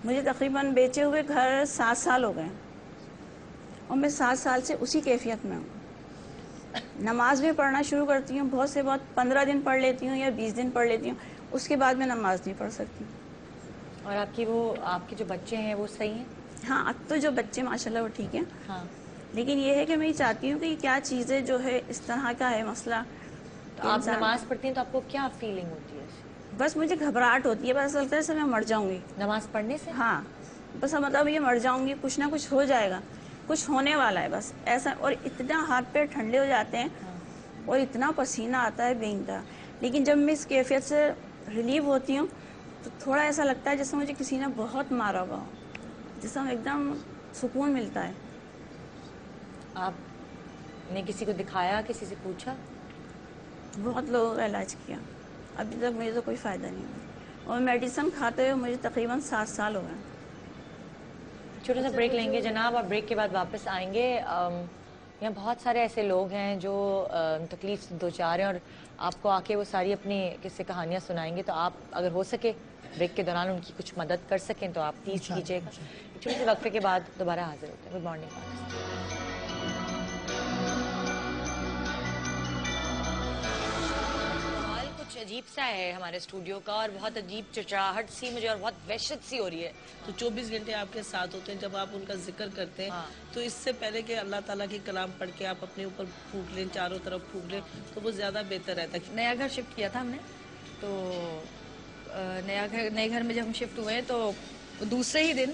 S11: مجھے تقریباً بیچے ہوئے گھر 7 سال ہو گئے اور میں 7 سال سے اسی کیفیت میں ہوں. نماز بھی پڑھنا شروع کرتی ہوں, بہت سے بہت 15 دن پڑھ لیتی ہوں یا 20 دن پڑھ لیتی ہوں, اس کے بعد میں نماز نہیں پڑھ سکتی.
S2: اور آپ کے جو بچے ہیں وہ صحیح ہیں؟
S11: ہاں, اب تو جو بچے ماشاءاللہ وہ ٹھیک ہیں. ہاں, لیکن یہ ہے کہ میں یہ چاہتی ہوں کہ یہ کیا چیز ہے جو ہے اس طرح کا ہے مسئلہ.
S2: تو آپ نماز پڑھتی ہیں تو آپ کو کیا فیلنگ ہوتی ہے؟
S11: بس مجھے گھبراہٹ ہوتی ہے, بس ایسا لگتا ہے جیسے میں مر جاؤں گی
S2: نماز پڑھنے سے.
S11: ہاں, بس مطلب یہ مر جاؤں گی, کچھ نہ کچھ ہو جائے گا, کچھ ہونے والا ہے بس ایسا. اور اتنا ہاتھ پیر ٹھنڈے ہو جاتے ہیں اور اتنا پسینہ آتا ہے بے انتہا. لیکن جب میں اس کیفیت سے ریلیو ہوتی ہوں تو تھوڑا ایسا لگتا ہے جیسے مجھے کسی نے بہت مارا ہوا ہو, جسم ایک دم سکون ملتا ہے.
S2: آپ نے کسی کو دکھایا, کسی سے پوچھا؟
S11: بہت لوگوں کا علاج کیا, ابھی تک مجھے تو کوئی فائدہ نہیں ہوا, اور میڈیسن کھاتے ہوئے مجھے تقریباً 7 سال ہو گئے.
S2: چھوٹا سا بریک لیں گے جناب, اور بریک کے بعد واپس آئیں گے. یہاں بہت سارے ایسے لوگ ہیں جو تکلیف سے دوچار ہیں اور آپ کو آ کے وہ ساری اپنی قصے کہانیاں سنائیں گے, تو آپ اگر ہو سکے بریک کے دوران ان کی کچھ مدد کر سکیں تو آپ پلیز کیجیے گا. چھوٹے سے وقفے کے بعد دوبارہ حاضر ہوتے ہیں. Good morning Pakistan. کچھ عجیب سا ہے ہمارے اسٹوڈیو کا, اور بہت عجیب چچراہٹ سی مجھے اور بہت وحشت سی ہو رہی ہے.
S4: تو 24 گھنٹے آپ کے ساتھ ہوتے ہیں, جب آپ ان کا ذکر کرتے ہیں تو اس سے پہلے کہ اللہ تعالیٰ کی کلام پڑھ کے آپ اپنے اوپر پھونک لیں, چاروں طرف پھونک لیں, تو وہ زیادہ بہتر رہتا ہے.
S7: نیا گھر شفٹ کیا تھا ہم نے, تو نئے گھر میں جب ہم شفٹ ہوئے تو دوسرے ہی دن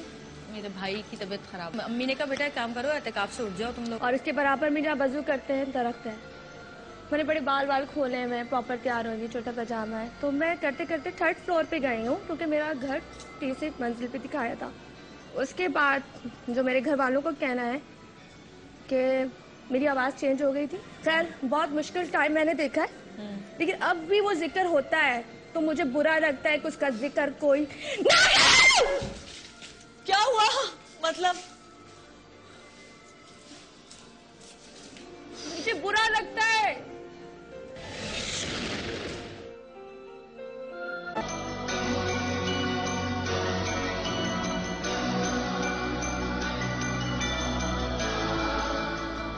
S7: میرے بھائی کی طبیعت خراب. امی نے کہا بیٹا ایک کام کرو, اعتکاف سے اٹھ جاؤ تم لوگ.
S9: اور اس کے برابر میں جہاں وضو کرتے ہیں درخت ہے, میں نے بڑے بال کھولے ہیں, میں پراپر تیار ہوئی, چھوٹا پاجامہ ہے, تو میں کرتے کرتے 3rd فلور پہ گئی ہوں کیونکہ میرا گھر 3 منزل پہ دکھایا تھا. اس کے بعد جو میرے گھر والوں کو کہنا ہے کہ میری آواز چینج ہو گئی تھی. خیر بہت مشکل ٹائم میں نے دیکھا ہے, لیکن اب بھی وہ ذکر ہوتا ہے تو مجھے برا لگتا ہے کہ اس کا ذکر کوئی
S2: کیا ہوا, مطلب
S9: مجھے برا لگتا ہے.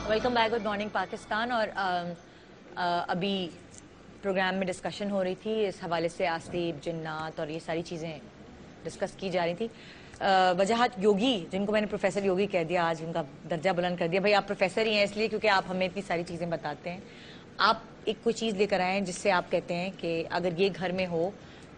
S2: Welcome back, good morning Pakistan. اور ابھی پروگرام میں ڈسکشن ہو رہی تھی اس حوالے سے آصیب, جنات اور یہ ساری چیزیں ڈسکس کی جا رہی تھی. وجاہت یوگی, جن کو میں نے پروفیسر یوگی کہہ دیا, آج ان کا درجہ بلند کر دیا. بھائی آپ پروفیسر ہی ہیں اس لیے کیونکہ آپ ہمیں اتنی ساری چیزیں بتاتے ہیں. آپ ایک کوئی چیز لے کر آئے ہیں جس سے آپ کہتے ہیں کہ اگر یہ گھر میں ہو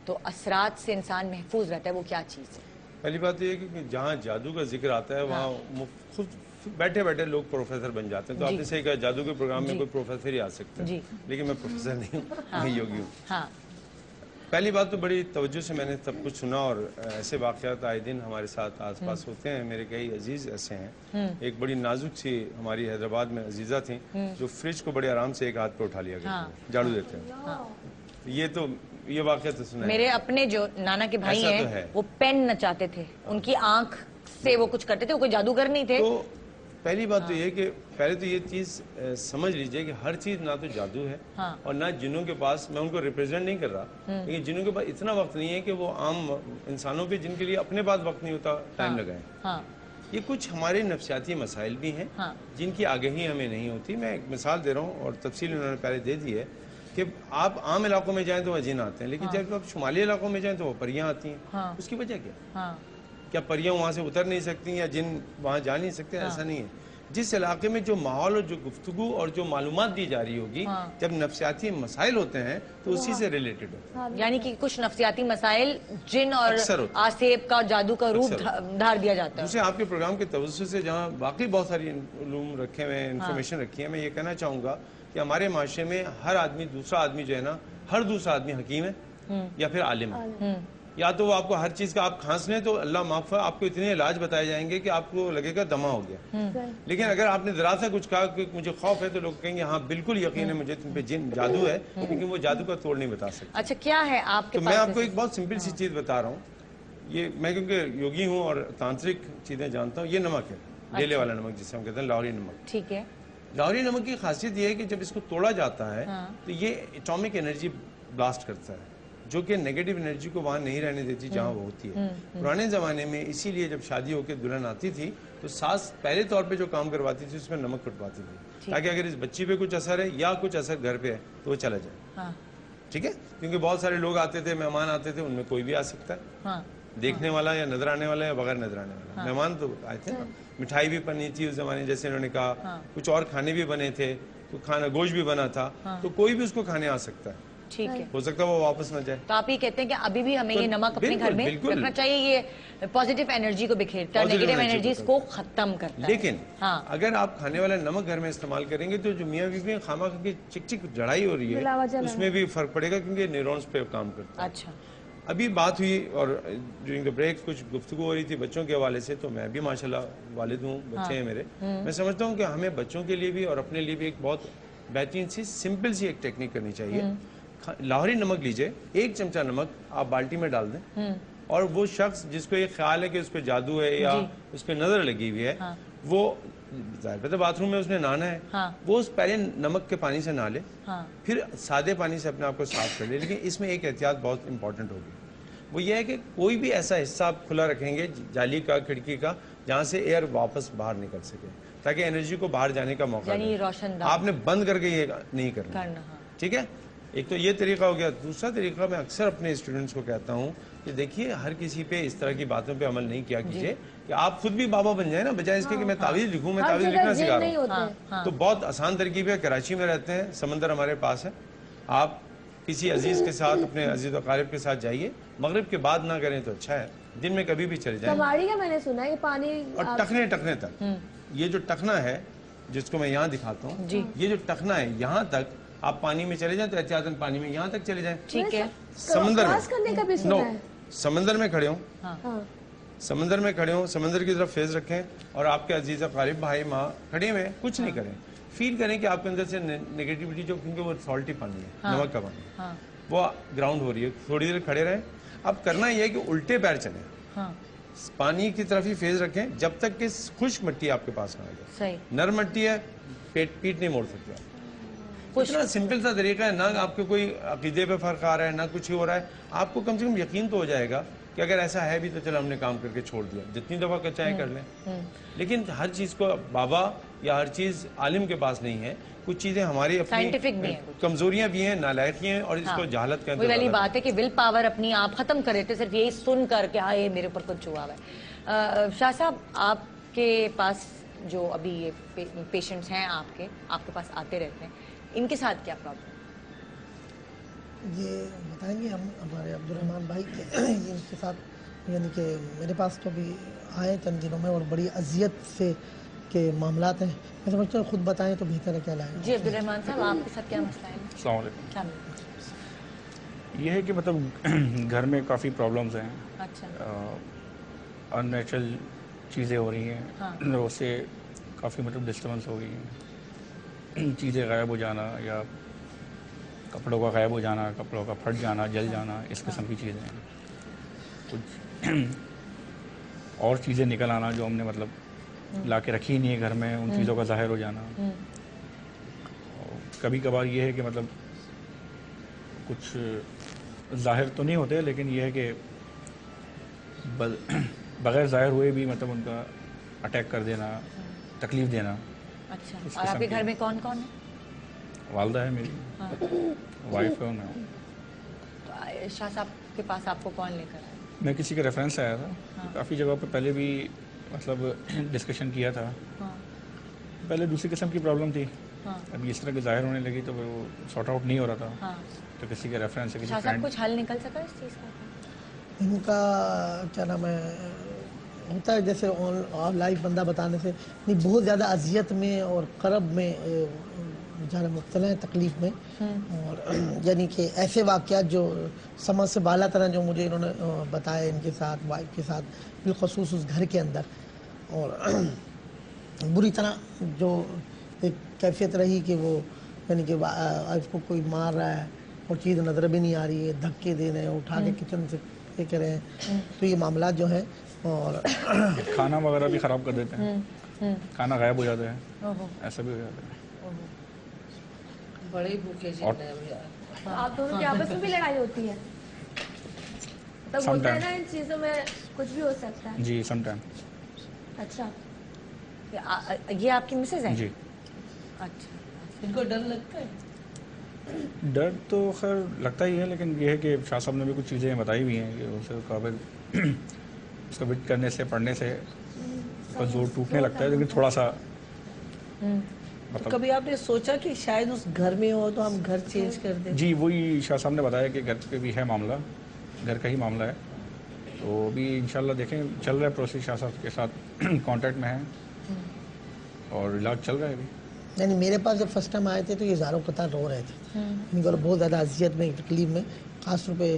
S2: تو اثرات سے انسان محفوظ رہتا ہے, وہ کیا چیز ہے؟
S12: پہلی بات یہ ہے کہ جہاں جادو کا ذکر آتا ہے وہاں خود بیٹھے بیٹھے لوگ پروفیسر بن جاتے ہیں. تو آپ نے صحیح کہا, جادو کے پروگرام میں کوئی پروفیسر ہی آ سکتا ہے, لیکن میں پروفیسر نہیں ہوں, میں یوگی ہوں. پہلی بات تو بڑی توجہ سے میں نے سب کچھ سنا, اور ایسے واقعات آئے دن ہمارے ساتھ آس پاس ہوتے ہیں. میرے کئی عزیز ایسے ہیں. ایک بڑی نازک سی ہماری حیدرآباد میں عزیزہ تھیں جو فریج کو بڑے آرام سے ایک ہاتھ پہ اٹھا لیا گیا, جھاڑو دیتے ہیں. یہ واقعہ تو سنا ہے.
S2: میرے اپنے جو نانا کے بھائی ہیں وہ پین نچاتے تھے, ان کی آنکھ سے وہ کچھ کرتے تھے, وہ کوئی جادوگر نہیں تھے.
S12: تو پہلی بات تو یہ کہ پہلے تو یہ چیز سمجھ لیجئے کہ ہر چیز نہ تو جادو ہے اور نہ جنوں کے پاس, میں ان کو ریپریزنٹ نہیں کر رہا, لیکن جنوں کے پاس اتنا وقت نہیں ہے کہ وہ عام انسانوں پہ جن کے لیے اپنے پاس وقت نہیں ہوتا ٹائم لگائیں. یہ کچھ ہمارے نفسیاتی مسائل بھی ہیں جن کی آگہی ہمیں نہیں ہوتی. میں ایک مثال دے رہا ہوں اور تفصیل انہوں نے پہلے دے دی ہے کہ آپ عام علاقوں میں جائیں تو وہ جن آتے ہیں, لیکن جب آپ شمالی علاقوں میں جائیں تو وہ پریاں آتی ہیں. اس کی وجہ کیا پریاں وہاں سے اتر نہیں سکتی یا جن وہاں جا نہیں سکتے؟ ایسا نہیں ہے. جس علاقے میں جو ماحول اور جو گفتگو اور جو معلومات دی جا رہی ہوگی, جب نفسیاتی مسائل ہوتے ہیں تو اسی سے ریلیٹڈ ہوتے ہیں.
S2: یعنی کہ کچھ نفسیاتی مسائل جن اور آصیب کا جادو کا روپ دھار دیا جاتا ہے.
S12: دوسرے آپ کے پروگرام کے توسط سے جہاں باقی بہت ساری علوم رکھے ہوئے ہیں, انفارمیشن رکھی ہے, میں یہ کہنا چاہوں گا کہ ہمارے معاشرے میں ہر آدمی, دوسرا آدمی جو ہے نا, ہر دوسرا آدمی حکیم ہے یا پھر عالم ہے. یا تو وہ آپ کو ہر چیز کا آپ کھانسنے تو اللہ معاف ہے آپ کو اتنے علاج بتائے جائیں گے کہ آپ کو لگے گا دمہ ہو گیا. لیکن اگر آپ نے ذرا سا کچھ کہا کہ مجھے خوف ہے تو لوگ کہیں گے ہاں بالکل یقین ہے مجھے تم پہ جن جادو ہے, لیکن وہ جادو کا توڑ نہیں بتا سکتے.
S2: اچھا کیا ہے آپ کے
S12: تو
S2: پاس؟
S12: میں آپ کو ایک بہت سمپل سی چیز بتا رہا ہوں. یہ میں کیونکہ یوگی ہوں اور تانترک چیزیں جانتا ہوں. یہ نمک ہے, ڈیلے والا نمک جسے ہم کہتے ہیں لاہوری نمک.
S2: ٹھیک ہے.
S12: لاہوری نمک کی خاصیت یہ ہے کہ جب اس کو توڑا جاتا ہے تو یہ ایٹامک انرجی بلاسٹ کرتا ہے, جو کہ نیگیٹو انرجی کو وہاں نہیں رہنے دیتی جہاں وہ ہوتی ہے. پرانے زمانے میں اسی لیے جب شادی ہو کے دلہن آتی تھی تو ساس پہلے طور پہ جو کام کرواتی تھی اس میں نمک پھٹواتی تھی, تاکہ اگر اس بچی پہ کچھ اثر ہے یا کچھ اثر گھر پہ ہے تو وہ چلا جائے. ٹھیک ہے, کیونکہ بہت سارے لوگ آتے تھے, مہمان آتے تھے, ان میں کوئی بھی آ سکتا ہے, دیکھنے والا یا نظر آنے والا یا بغیر نظر آنے والا. مہمان تو آئے تھے نا, مٹھائی بھی بنی تھی اس زمانے جیسے انہوں نے کہا, کچھ اور کھانے بھی بنے تھے, تو کھانا گوشت بھی بنا تھا, تو کوئی بھی اس کو کھانے آ سکتا ہے.
S2: ٹھیک ہے,
S12: ہو سکتا ہے وہ واپس نہ جائے.
S2: تو آپ یہ کہتے ہیں کہ ابھی بھی ہمیں یہ نمک اپنے گھر میں رکھنا چاہیے, یہ پازیٹیو انرجی کو بکھیرتا ہے, نیگیٹو انرجیز کو ختم کرتا ہے.
S12: لیکن اگر آپ کھانے والا نمک گھر میں استعمال کریں گے تو جو میاں بیوی خامہ کی چک چک جڑائی ہو رہی ہے اس میں بھی فرق پڑے گا, کیونکہ نیورونز پہ کام کرتا ہے.
S2: اچھا,
S12: ابھی بات ہوئی اور ڈیورنگ دا بریک کچھ گفتگو ہو رہی تھی بچوں کے حوالے سے, تو میں بھی ماشاءاللہ والد ہوں, بچے ہیں میرے. میں سمجھتا ہوں کہ ہمیں بچوں کے لیے بھی اور اپنے لیے بھی ایک بہت بہترین سی سمپل سی ایک ٹیکنیک کرنی چاہیے. لاہوری نمک لیجئے, 1 چمچہ نمک آپ بالٹی میں ڈال دیں, اور وہ شخص جس کو یہ خیال ہے کہ اس پہ جادو ہے یا اس پہ نظر لگی ہوئی ہے, وہ ظاہر ہے باتھ روم میں اس نے نہانا ہے, وہ اس پہلے نمک کے پانی سے نہا لے, پھر سادے پانی سے اپنے آپ کو صاف کر لے. لیکن اس میں ایک احتیاط بہت امپورٹنٹ ہوگی, وہ یہ ہے کہ کوئی بھی ایسا حصہ آپ کھلا رکھیں گے جالی کا, کھڑکی کا, جہاں سے ایئر واپس باہر نکل سکے, تاکہ انرجی کو باہر جانے کا موقع
S2: یعنی
S12: آپ نے بند کر کے یہ نہیں کرنا. ٹھیک ہے, ایک تو یہ طریقہ ہو گیا. دوسرا طریقہ میں اکثر اپنے اسٹوڈنٹس کو کہتا ہوں کہ دیکھیے ہر کسی پہ اس طرح کی باتوں پہ عمل نہیں کیا کیجیے کہ آپ خود بھی بابا بن جائیں نا, بجائے اس کے کہ میں تعویذ لکھوں, میں تعویذ لکھنا سکھا رہا ہوں. تو بہت آسان ترکیب ہے, کراچی میں رہتے ہیں, سمندر ہمارے پاس ہے, آپ کسی عزیز کے ساتھ اپنے عزیز و اقارب کے ساتھ جائیے, مغرب کے بعد نہ کریں تو اچھا ہے, دن میں کبھی بھی چلے جائیں.
S9: کماڑی کا میں نے سنا ہے پانی
S12: اور ٹکنے تک, یہ جو ٹکنا ہے جس کو میں یہاں دکھاتا ہوں, یہ جو ٹکنا ہے یہاں تک آپ پانی میں چلے جائیں تو احتیاطاً پانی میں یہاں تک چلے جائیں.
S2: ٹھیک ہے,
S12: سمندر
S9: میں
S12: سمندر میں کھڑے ہوں, سمندر میں کھڑے ہوں, سمندر کی طرف فیس رکھیں, اور آپ کے عزیز اقارب بھائی ماں کھڑے ہوئے, کچھ نہیں کریں, فیل کریں کہ آپ کے اندر سے نیگیٹیوٹی جو, کیونکہ وہ سالٹی پانی ہے, نمک کا پانی, وہ گراؤنڈ ہو رہی ہے. تھوڑی دیر کھڑے رہیں. اب کرنا یہ ہے کہ الٹے پیر چلیں, پانی کی طرف ہی فیس رکھیں جب تک کہ خشک مٹی آپ کے پاس نہ آ جائے. نرم مٹی ہے, پیٹ نہیں موڑ سکتے. اتنا سمپل سا طریقہ ہے, نہ آپ کے کوئی عقیدے پہ فرق آ رہا ہے, نہ کچھ ہی ہو رہا ہے. آپ کو کم سے کم یقین تو ہو جائے گا کہ اگر ایسا ہے بھی تو چلو ہم نے کام کر کے چھوڑ دیا, جتنی دفعہ کا چاہے کر لیں. لیکن ہر چیز کو بابا یا ہر چیز عالم کے پاس نہیں ہے, کچھ چیزیں ہماری اپنی کمزوریاں بھی ہیں, نالائقیاں ہیں, اور اس کو جہالت کہتے ہیں.
S2: وہی والی بات ہے کہ ول پاور اپنی آپ ختم کر رہے تھے صرف یہی سن کر کہ ہاں یہ میرے اوپر کچھ ہوا ہے. شاہ صاحب, آپ کے پاس جو ابھی یہ پیشنٹس ہیں آپ کے پاس آتے رہتے ہیں, ان کے ساتھ کیا پرابلم؟
S10: یہ بتائیں گے ہم ہمارے عبدالرحمن بھائی کے ان کے ساتھ, یعنی کہ میرے پاس تو بھی آئے چند دنوں میں اور بڑی اذیت سے کے معاملات ہیں. میں سمجھتا ہوں خود بتائیں تو بہتر ہے. کیا لائیں
S2: جی عبدالرحمن صاحب, آپ کے ساتھ کیا مسئلہ ہے؟
S13: السلام علیکم. یہ ہے کہ مطلب گھر میں کافی پرابلمز ہیں.
S2: اچھا.
S13: ان نیچرل چیزیں ہو رہی ہیں, اس سے کافی مطلب ڈسٹربنس ہو گئی ہیں. چیزیں غائب ہو جانا, یا کپڑوں کا غائب ہو جانا, کپڑوں کا پھٹ جانا, جل جانا, اس قسم کی چیزیں ہیں. کچھ اور چیزیں نکل آنا جو ہم نے مطلب لا کے رکھی نہیں ہے گھر میں, ان چیزوں کا ظاہر ہو جانا. کبھی کبھار یہ ہے کہ مطلب کچھ ظاہر تو نہیں ہوتے, لیکن یہ ہے کہ بغیر ظاہر ہوئے بھی مطلب ان کا اٹیک کر دینا, تکلیف دینا.
S2: اچھا. اور آپ کے گھر میں کون کون ہے؟
S13: والدہ ہے میری, وائف ہے, میں ہوں.
S2: شاہ صاحب کے پاس آپ کو کون لے کر آیا؟
S13: میں کسی کے ریفرنس سے آیا تھا. کافی جگہوں پہ پہلے بھی مطلب ڈسکشن کیا تھا. پہلے دوسری قسم کی پرابلم تھی, ابھی اس طرح کی ظاہر ہونے لگی تو وہ سارٹ آؤٹ نہیں ہو رہا تھا. تو کسی کے ریفرنس سے, کسی فرینڈ.
S2: کچھ حل نکل سکا اس چیز کا؟
S10: ان کا کیا نام ہے, ہوتا ہے جیسے لائف بندہ بتانے سے نہیں, بہت زیادہ اذیت میں اور کرب میں بیچارے مبتلا ہیں تکلیف میں، اور یعنی کہ ایسے واقعات جو سمجھ سے بالا طرح جو مجھے انہوں نے بتائے ان کے ساتھ، وائف کے ساتھ بالخصوص اس گھر کے اندر، اور بری طرح جو ایک کیفیت رہی کہ وہ یعنی کہ وائف کو کوئی مار رہا ہے اور چیز نظر بھی نہیں آ رہی ہے، دھکے دے رہے ہیں، اٹھا کے کچن سے یہ کر رہے ہیں، تو یہ معاملات جو ہیں، اور
S13: کھانا وغیرہ بھی خراب کر دیتے ہیں، کھانا غائب ہو جاتا ہے، ایسا بھی ہو جاتا ہے،
S4: بڑے بھوکے جیتے
S9: آپ دونوں کی آپس میں بھی لڑائی ہوتی ہے؟ مطلب ہوتا ہے نا ان چیزوں میں کچھ بھی ہو سکتا ہے؟
S13: جی سم ٹائم۔
S9: اچھا،
S2: یہ آپ کی مسز ہیں؟
S13: جی۔
S2: اچھا،
S4: ان کو ڈر لگتا ہے؟
S13: ڈر تو خیر لگتا ہی ہے، لیکن یہ ہے کہ شاہ صاحب نے بھی کچھ چیزیں بتائی ہوئی ہیں کہ اسے قابل اس کو وٹ کرنے سے، پڑھنے سے اس کا زور ٹوٹنے لگتا ہے، لیکن تھوڑا سا
S4: کبھی آپ نے سوچا کہ شاید اس گھر میں ہو تو ہم گھر چینج کر دیں؟
S13: جی وہی شاہ صاحب نے بتایا کہ گھر پہ بھی ہے معاملہ، گھر کا ہی معاملہ ہے، تو ابھی انشاءاللہ دیکھیں چل رہا ہے پروسیس، شاہ صاحب کے ساتھ کانٹیکٹ میں ہیں اور علاج چل رہا ہے ابھی۔
S10: یعنی میرے پاس جب فرسٹ ٹائم آئے تھے تو یہ زاروں قطار رو رہے تھے، ان کو بہت زیادہ اذیت میں، تکلیف میں، خاص طور پہ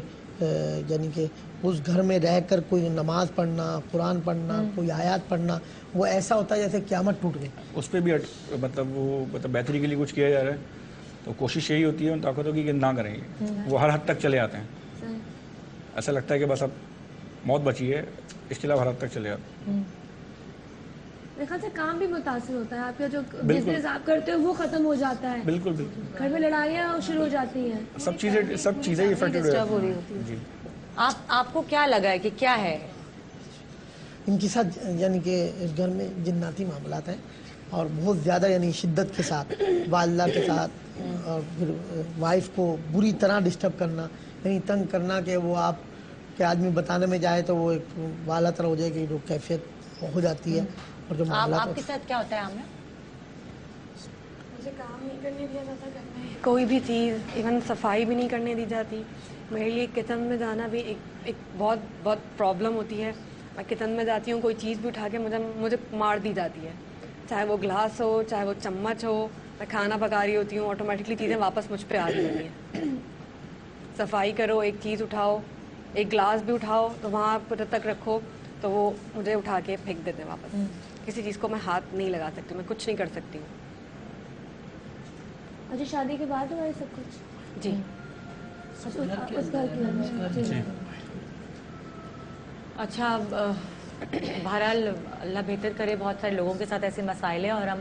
S10: یعنی کہ اس گھر میں رہ کر کوئی نماز پڑھنا، قرآن پڑھنا، کوئی آیات پڑھنا، وہ ایسا ہوتا ہے جیسے قیامت ٹوٹ گئی۔
S13: اس پہ بھی مطلب وہ بہتری کے لیے کچھ کیا جا رہا ہے، تو کوشش یہی ہوتی ہے ان طاقتوں کی کہ نہ کریں گے، وہ ہر حد تک چلے آتے ہیں، ایسا لگتا ہے کہ بس اب موت بچی ہے، اس کے علاوہ ہر حد تک چلے آتے ہیں۔
S9: میرے خیال سے کام بھی متاثر ہوتا ہے، آپ کا جو بزنس آپ کرتے ہو وہ ختم ہو جاتا ہے،
S13: بالکل بالکل،
S9: گھر میں لڑائیاں شروع ہو جاتی ہیں،
S13: سب چیزیں افیکٹڈ ہو رہی ہوتی ہیں۔ جی
S2: آپ کو کیا لگا ہے کہ کیا ہے
S10: ان کے ساتھ؟ یعنی کہ اس گھر میں جناتی معاملات ہیں، اور بہت زیادہ یعنی شدت کے ساتھ والدہ کے ساتھ، اور پھر وائف کو بری طرح ڈسٹرب کرنا، یعنی تنگ کرنا کہ وہ آپ کے آدمی بتانے میں جائے تو وہ ایک والا طرح ہو جائے کہ جو کیفیت ہو جاتی ہے، اور جو معاملات
S2: آپ کے ساتھ کیا ہوتا ہے عامرہ؟
S9: مجھے کام نہیں کرنے دیا جاتا گھر میں، کوئی بھی چیز، ایون صفائی بھی نہیں کرنے دی جاتی، میرے لیے کچن میں جانا بھی ایک بہت پرابلم ہوتی ہے، میں کچن میں جاتی ہوں کوئی چیز بھی اٹھا کے مجھے مار دی جاتی ہے، چاہے وہ گلاس ہو، چاہے وہ چمچ ہو، میں کھانا پکا رہی ہوتی ہوں، آٹومیٹکلی چیزیں واپس مجھ پہ آ رہی ہوتی ہیں، صفائی کرو، ایک چیز اٹھاؤ، ایک گلاس بھی اٹھاؤ تو وہاں تک رکھو تو وہ مجھے اٹھا کے پھینک دیتے ہیں واپس، کسی چیز کو میں ہاتھ نہیں لگا سکتی، میں کچھ نہیں کر سکتی ہوں۔ اچھا، شادی کے بعد ہوا ہے سب کچھ؟
S2: جی،
S9: اس گھر کی۔
S2: اچھا، بہرحال اللہ بہتر کرے، بہت سارے لوگوں کے ساتھ ایسے مسائل ہیں اور ہم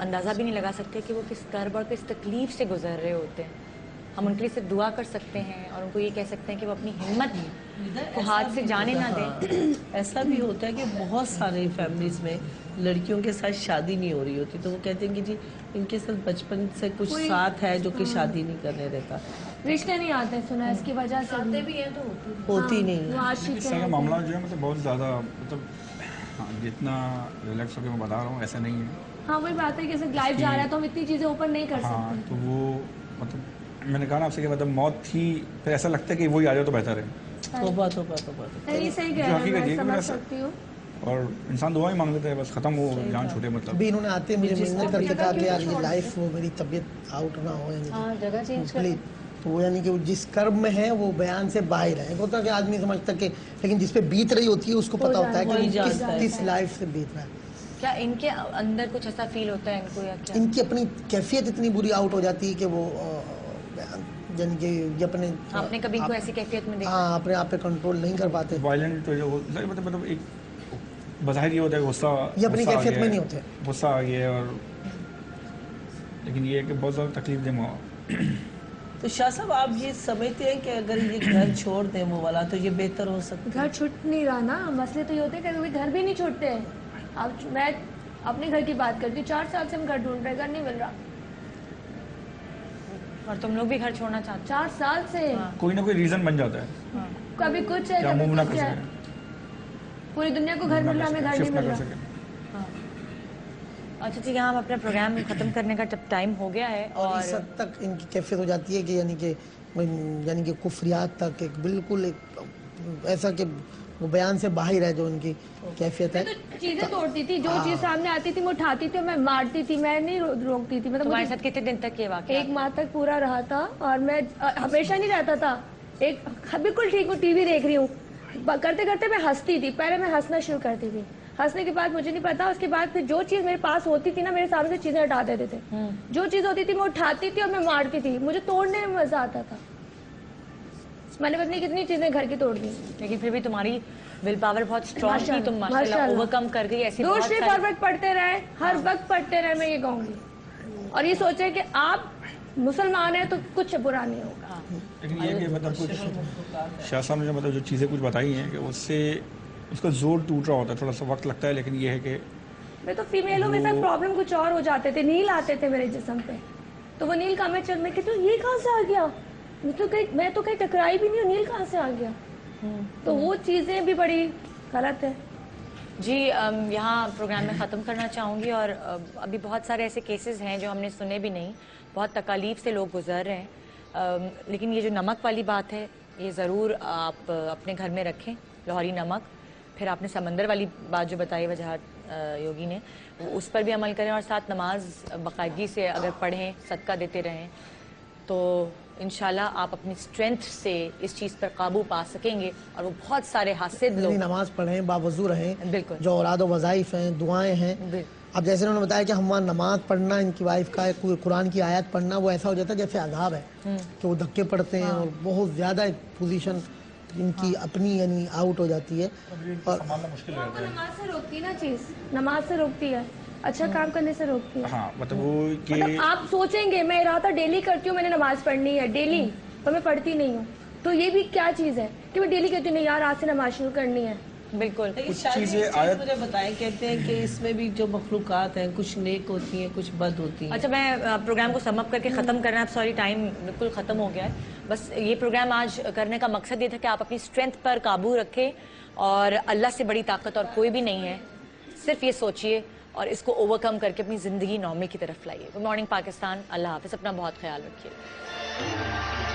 S2: اندازہ بھی نہیں لگا سکتے کہ وہ کس کرب اور کس تکلیف سے گزر رہے ہوتے ہیں۔ ہم ان کے لیے صرف دعا کر سکتے ہیں اور ان کو یہ کہہ سکتے ہیں کہ وہ اپنی ہمت کو ہاتھ سے جانے نہ دیں۔
S4: ایسا بھی ہوتا ہے کہ بہت سارے فیملیز میں لڑکیوں کے ساتھ شادی نہیں ہو رہی ہوتی، تو وہ کہتے ہیں کہ جی ان کے ساتھ بچپن سے کچھ ساتھ ہے جو کہ شادی نہیں کرنے دیتا،
S9: رشتے نہیں آتے، سنا اس کی وجہ سے
S11: آتے بھی ہیں تو
S4: ہوتی نہیں ہے۔
S13: اس طرح کا معاملہ جو ہے مطلب بہت زیادہ، مطلب جتنا ریلیکس ہو کے میں بتا رہا ہوں ایسا نہیں ہے۔
S9: ہاں وہی بات ہے کہ جیسے لائف جا رہا ہے تو ہم اتنی چیزیں اوپن نہیں کر
S13: ہاں،
S9: سکتے،
S13: تو وہ مطلب میں نے کہا نا آپ سے کہ مطلب موت ہی پھر ایسا لگتا ہے کہ وہی آ جائے تو بہتر ہے۔
S4: توبہ
S9: صحیح کہہ رہے ہیں، میں سمجھ سکتی ہوں،
S13: اور انسان دعا ہی مانگ لیتا ہے بس ختم ہو جان چھوٹے مطلب۔
S10: ابھی انہوں نے آتے مجھے محنت کر کے کہا کہ یار یہ لائف وہ میری طبیعت آؤٹ نہ ہو، یعنی
S8: جگہ چینج کر،
S10: تو وہ یعنی کہ وہ جس کرب میں ہے وہ بیان سے باہر ہے، ہوتا کہ آدمی سمجھتا کہ لیکن جس پہ بیت رہی ہوتی ہے اس کو پتا ہوتا ہے کہ کس لائف سے بیت رہا ہے۔
S2: کیا ان کے اندر کچھ ایسا فیل ہوتا ہے ان کو، یا کیا
S10: ان کی اپنی کیفیت اتنی بری آؤٹ ہو جاتی ہے کہ وہ یعنی کہ اپنے
S2: آپ نے کبھی کوئی ایسی کیفیت میں دیکھا؟
S10: ہاں، اپنے آپ پہ کنٹرول نہیں کر پاتے،
S13: وائلنٹ مطلب ایک بظاہر یہ ہوتا ہے غصہ،
S10: یہ اپنی کیفیت میں نہیں ہوتے،
S13: غصہ آ گیا ہے، اور لیکن یہ ہے کہ بہت زیادہ تکلیف دہ۔
S4: تو شاہ صاحب آپ یہ سمجھتے ہیں کہ اگر یہ گھر چھوڑ دیں وہ والا تو یہ بہتر ہو سکتا ہے؟
S9: گھر چھوٹ نہیں رہا نا، مسئلے تو یہ ہوتے ہیں کہ کبھی گھر بھی نہیں چھوڑتے ہیں۔ اب میں اپنے گھر کی بات کرتی ہوں، 4 سال سے ہم گھر ڈھونڈ رہے ہیں، گھر نہیں مل رہا،
S2: اور تم لوگ بھی گھر چھوڑنا چاہتے
S9: 4 سال سے
S13: کوئی نہ کوئی ریزن بن جاتا ہے،
S9: کبھی کچھ ہے کبھی کچھ ہے، پوری دنیا کو گھر مل رہا، ہمیں گھر نہیں مل رہا۔
S2: اچھا ٹھیک ہے، ہم اپنا پروگرام ختم کرنے کا جب ٹائم ہو گیا ہے،
S10: اور اس حد تک ان کی کیفیت ہو جاتی ہے کہ یعنی کہ کفریات تک، ایک بالکل ایک ایسا کہ وہ بیان سے باہر ہے جو ان کی کیفیت ہے.
S9: چیزیں توڑتی تھی, جو چیز سامنے آتی تھی میں اٹھاتی تھی, میں مارتی تھی, میں نہیں روکتی تھی.
S2: تمہارے ساتھ کتنے دن تک یہ واقعہ؟
S9: 1 ماہ تک پورا رہا تھا, اور میں ہمیشہ نہیں رہتا تھا. بالکل ٹھیک ہوں, ٹی وی دیکھ رہی ہوں, کرتے کرتے میں ہنستی تھی. پہلے میں ہنسنا شروع کرتی تھی, ہنسنے کے بعد مجھے نہیں پتا, اس کے بعد پھر جو چیز میرے پاس ہوتی تھی نا, میرے سامنے سے چیزیں ہٹا دیتے تھے. جو چیز ہوتی تھی میں اٹھاتی تھی اور میں مارتی تھی. مجھے توڑنے میں مزہ آتا تھا. میں نے پتہ نہیں کتنی چیزیں گھر کی توڑ دی,
S2: لیکن پھر بھی تمہاری ول پاور بہت اسٹرانگ تھی, تم ماشاءاللہ اوور کم کر گئی. ایسی
S9: درود شریف ہر وقت پڑھتے رہے, ہر وقت پڑھتے رہے, میں یہ کہوں گی. اور یہ سوچے کہ آپ مسلمان ہیں تو کچھ برا نہیں ہوگا.
S13: لیکن یہ کہ مطلب کچھ شاہ صاحب نے مطلب جو چیزیں کچھ بتائی ہیں کہ اس سے اس کا زور ٹوٹ رہا ہوتا ہے, تھوڑا سا وقت لگتا ہے, لیکن یہ ہے کہ
S9: میں تو فیمیلوں کے ساتھ پرابلم کچھ اور ہو جاتے تھے. نیل آتے تھے میرے جسم پہ, تو وہ نیل کہاں میں چل, میں کہتی ہوں یہ کہاں سے آ گیا, میں تو کہیں ٹکرائی بھی نہیں ہوں, نیل کہاں سے آ گیا. تو وہ چیزیں بھی بڑی غلط ہے.
S2: جی یہاں پروگرام میں ختم کرنا چاہوں گی, اور ابھی بہت سارے ایسے کیسز ہیں جو ہم نے سنے بھی نہیں, بہت تکالیف سے لوگ گزر رہے ہیں. لیکن یہ جو نمک والی بات ہے, یہ ضرور آپ اپنے گھر میں رکھیں, لاہوری نمک. پھر آپ نے سمندر والی بات جو بتائی وجاہت یوگی نے, اس پر بھی عمل کریں, اور ساتھ نماز باقاعدگی سے اگر پڑھیں, صدقہ دیتے رہیں, تو انشاءاللہ آپ اپنی اسٹرینتھ سے اس چیز پر قابو پا سکیں گے, اور وہ بہت سارے حاسد لوگ.
S10: نماز پڑھیں, باوضو رہیں,
S2: بالکل, جو
S10: اوراد و وظائف ہیں, دعائیں ہیں. اب جیسے انہوں نے بتایا کہ ہمارا نماز پڑھنا, ان کی وائف کا قرآن کی آیت پڑھنا, وہ ایسا ہو جاتا ہے جیسے عذاب ہے کہ وہ دھکے پڑتے ہیں, اور بہت زیادہ ایک پوزیشن ان کی اپنی یعنی آؤٹ ہو جاتی ہے. اور
S9: نماز سے روکتی نا چیز, نماز سے روکتی ہے, اچھا کام کرنے سے روکتی ہے.
S13: مطلب
S9: آپ سوچیں گے میں ارادہ ڈیلی کرتی ہوں, میں نے نماز پڑھنی ہے ڈیلی, پر میں پڑھتی نہیں ہوں, تو یہ بھی کیا چیز ہے کہ میں ڈیلی کہتی ہوں نہیں یار آج سے نماز شروع کرنی ہے.
S2: بالکل.
S4: مجھے بتائیں, کہتے ہیں کہ اس میں بھی جو مخلوقات ہیں کچھ نیک ہوتی ہیں, کچھ بد ہوتی ہیں.
S2: اچھا, میں پروگرام کو سم اپ کر کے ختم کرنا, اب سوری ٹائم بالکل ختم ہو گیا ہے. بس یہ پروگرام آج کرنے کا مقصد یہ تھا کہ آپ اپنی اسٹرینتھ پر قابو رکھیں, اور اللہ سے بڑی طاقت اور کوئی بھی نہیں ہے. صرف یہ سوچئے اور اس کو اوور کم کر کے اپنی زندگی نومی کی طرف لائیے. گڈ مارننگ پاکستان, اللہ حافظ, اپنا بہت خیال رکھیے.